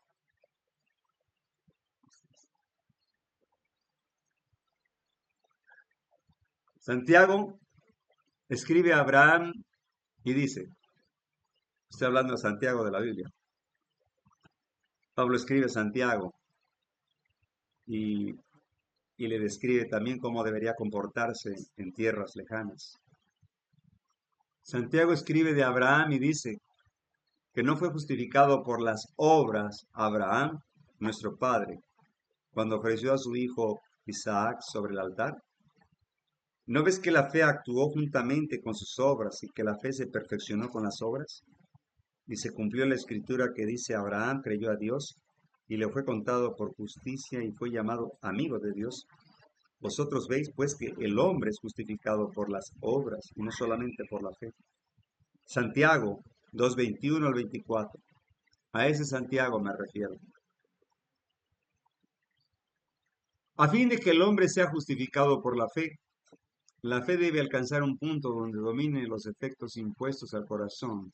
Santiago escribe a Abraham y dice, estoy hablando de Santiago de la Biblia. Pablo escribe a Santiago y, y le describe también cómo debería comportarse en tierras lejanas. Santiago escribe de Abraham y dice que no fue justificado por las obras Abraham, nuestro padre, cuando ofreció a su hijo Isaac sobre el altar. ¿No ves que la fe actuó juntamente con sus obras y que la fe se perfeccionó con las obras? Y se cumplió la escritura que dice, Abraham creyó a Dios y le fue contado por justicia y fue llamado amigo de Dios. Vosotros veis pues que el hombre es justificado por las obras y no solamente por la fe. Santiago 2:21 al 24. A ese Santiago me refiero. A fin de que el hombre sea justificado por la fe debe alcanzar un punto donde domine los efectos impuestos al corazón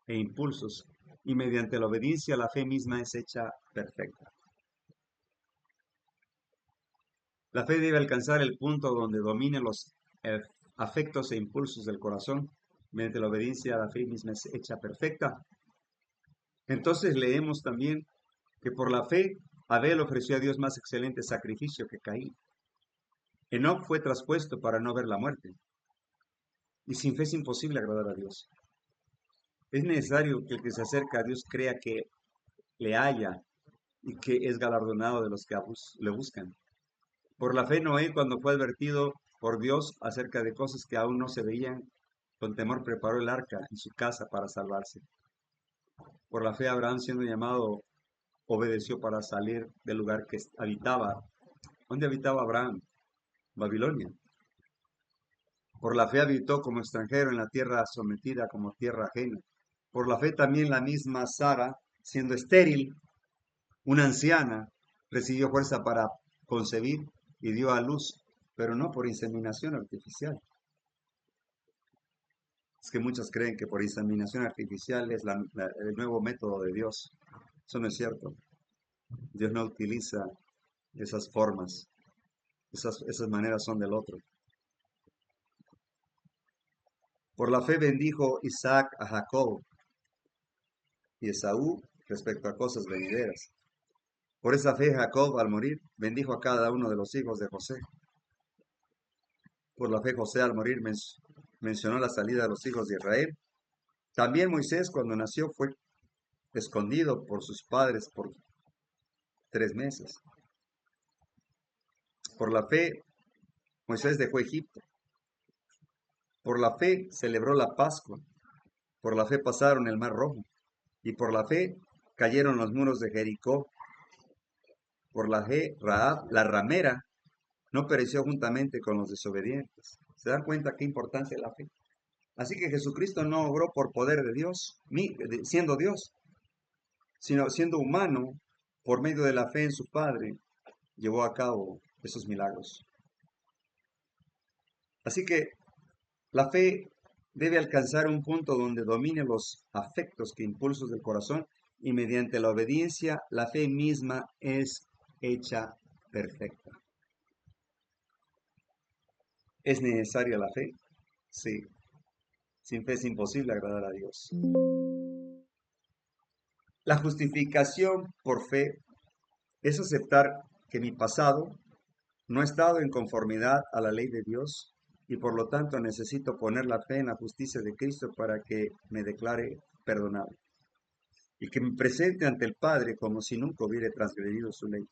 e impulsos, y mediante la obediencia la fe misma es hecha perfecta. La fe debe alcanzar el punto donde domine los afectos e impulsos del corazón, mediante la obediencia la fe misma es hecha perfecta. Entonces leemos también que por la fe Abel ofreció a Dios más excelente sacrificio que Caín. Enoc fue traspuesto para no ver la muerte. Y sin fe es imposible agradar a Dios. Es necesario que el que se acerca a Dios crea que le haya y que es galardonado de los que le buscan. Por la fe Noé, cuando fue advertido por Dios acerca de cosas que aún no se veían, con temor preparó el arca en su casa para salvarse. Por la fe Abraham, siendo llamado, obedeció para salir del lugar que habitaba. ¿Dónde habitaba Abraham? Babilonia. Por la fe habitó como extranjero en la tierra sometida como tierra ajena. Por la fe también la misma Sara, siendo estéril, una anciana, recibió fuerza para concebir y dio a luz, pero no por inseminación artificial. Es que muchos creen que por inseminación artificial es el nuevo método de Dios. Eso no es cierto. Dios no utiliza esas formas. Esas maneras son del otro. Por la fe bendijo Isaac a Jacob y Esaú respecto a cosas venideras. Por esa fe Jacob, al morir, bendijo a cada uno de los hijos de José. Por la fe José, al morir, mencionó la salida de los hijos de Israel. También Moisés, cuando nació, fue escondido por sus padres por 3 meses. Por la fe, Moisés dejó Egipto. Por la fe, celebró la Pascua. Por la fe pasaron el Mar Rojo. Y por la fe, cayeron los muros de Jericó. Por la fe, Rahab, la ramera, no pereció juntamente con los desobedientes. ¿Se dan cuenta qué importante es la fe? Así que Jesucristo no obró por poder de Dios, siendo Dios, sino siendo humano, por medio de la fe en su Padre, llevó a cabo esos milagros. Así que la fe debe alcanzar un punto donde domine los afectos que impulsos del corazón y mediante la obediencia la fe misma es hecha perfecta. ¿Es necesaria la fe? Sí. Sin fe es imposible agradar a Dios. La justificación por fe es aceptar que mi pasado no ha estado en conformidad a la ley de Dios y por lo tanto necesito poner la fe en la justicia de Cristo para que me declare perdonado y que me presente ante el Padre como si nunca hubiera transgredido su ley.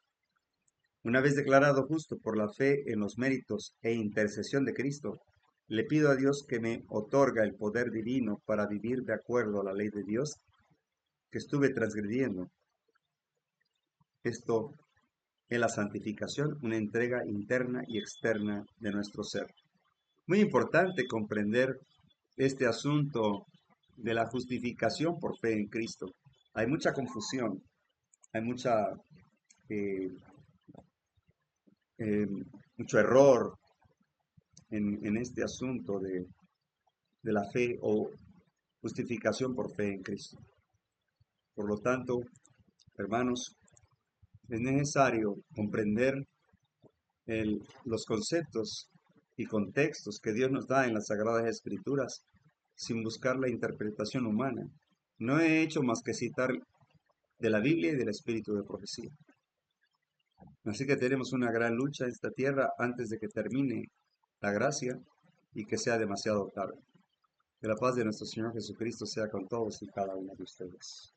Una vez declarado justo por la fe en los méritos e intercesión de Cristo, le pido a Dios que me otorga el poder divino para vivir de acuerdo a la ley de Dios que estuve transgrediendo. Esto es la santificación, una entrega interna y externa de nuestro ser. Muy importante comprender este asunto de la justificación por fe en Cristo. Hay mucha confusión, hay eh, mucho error en este asunto de la fe o justificación por fe en Cristo. Por lo tanto, hermanos, es necesario comprender los conceptos y contextos que Dios nos da en las Sagradas Escrituras sin buscar la interpretación humana. No he hecho más que citar de la Biblia y del espíritu de profecía. Así que tenemos una gran lucha en esta tierra antes de que termine la gracia y que sea demasiado tarde. Que la paz de nuestro Señor Jesucristo sea con todos y cada uno de ustedes.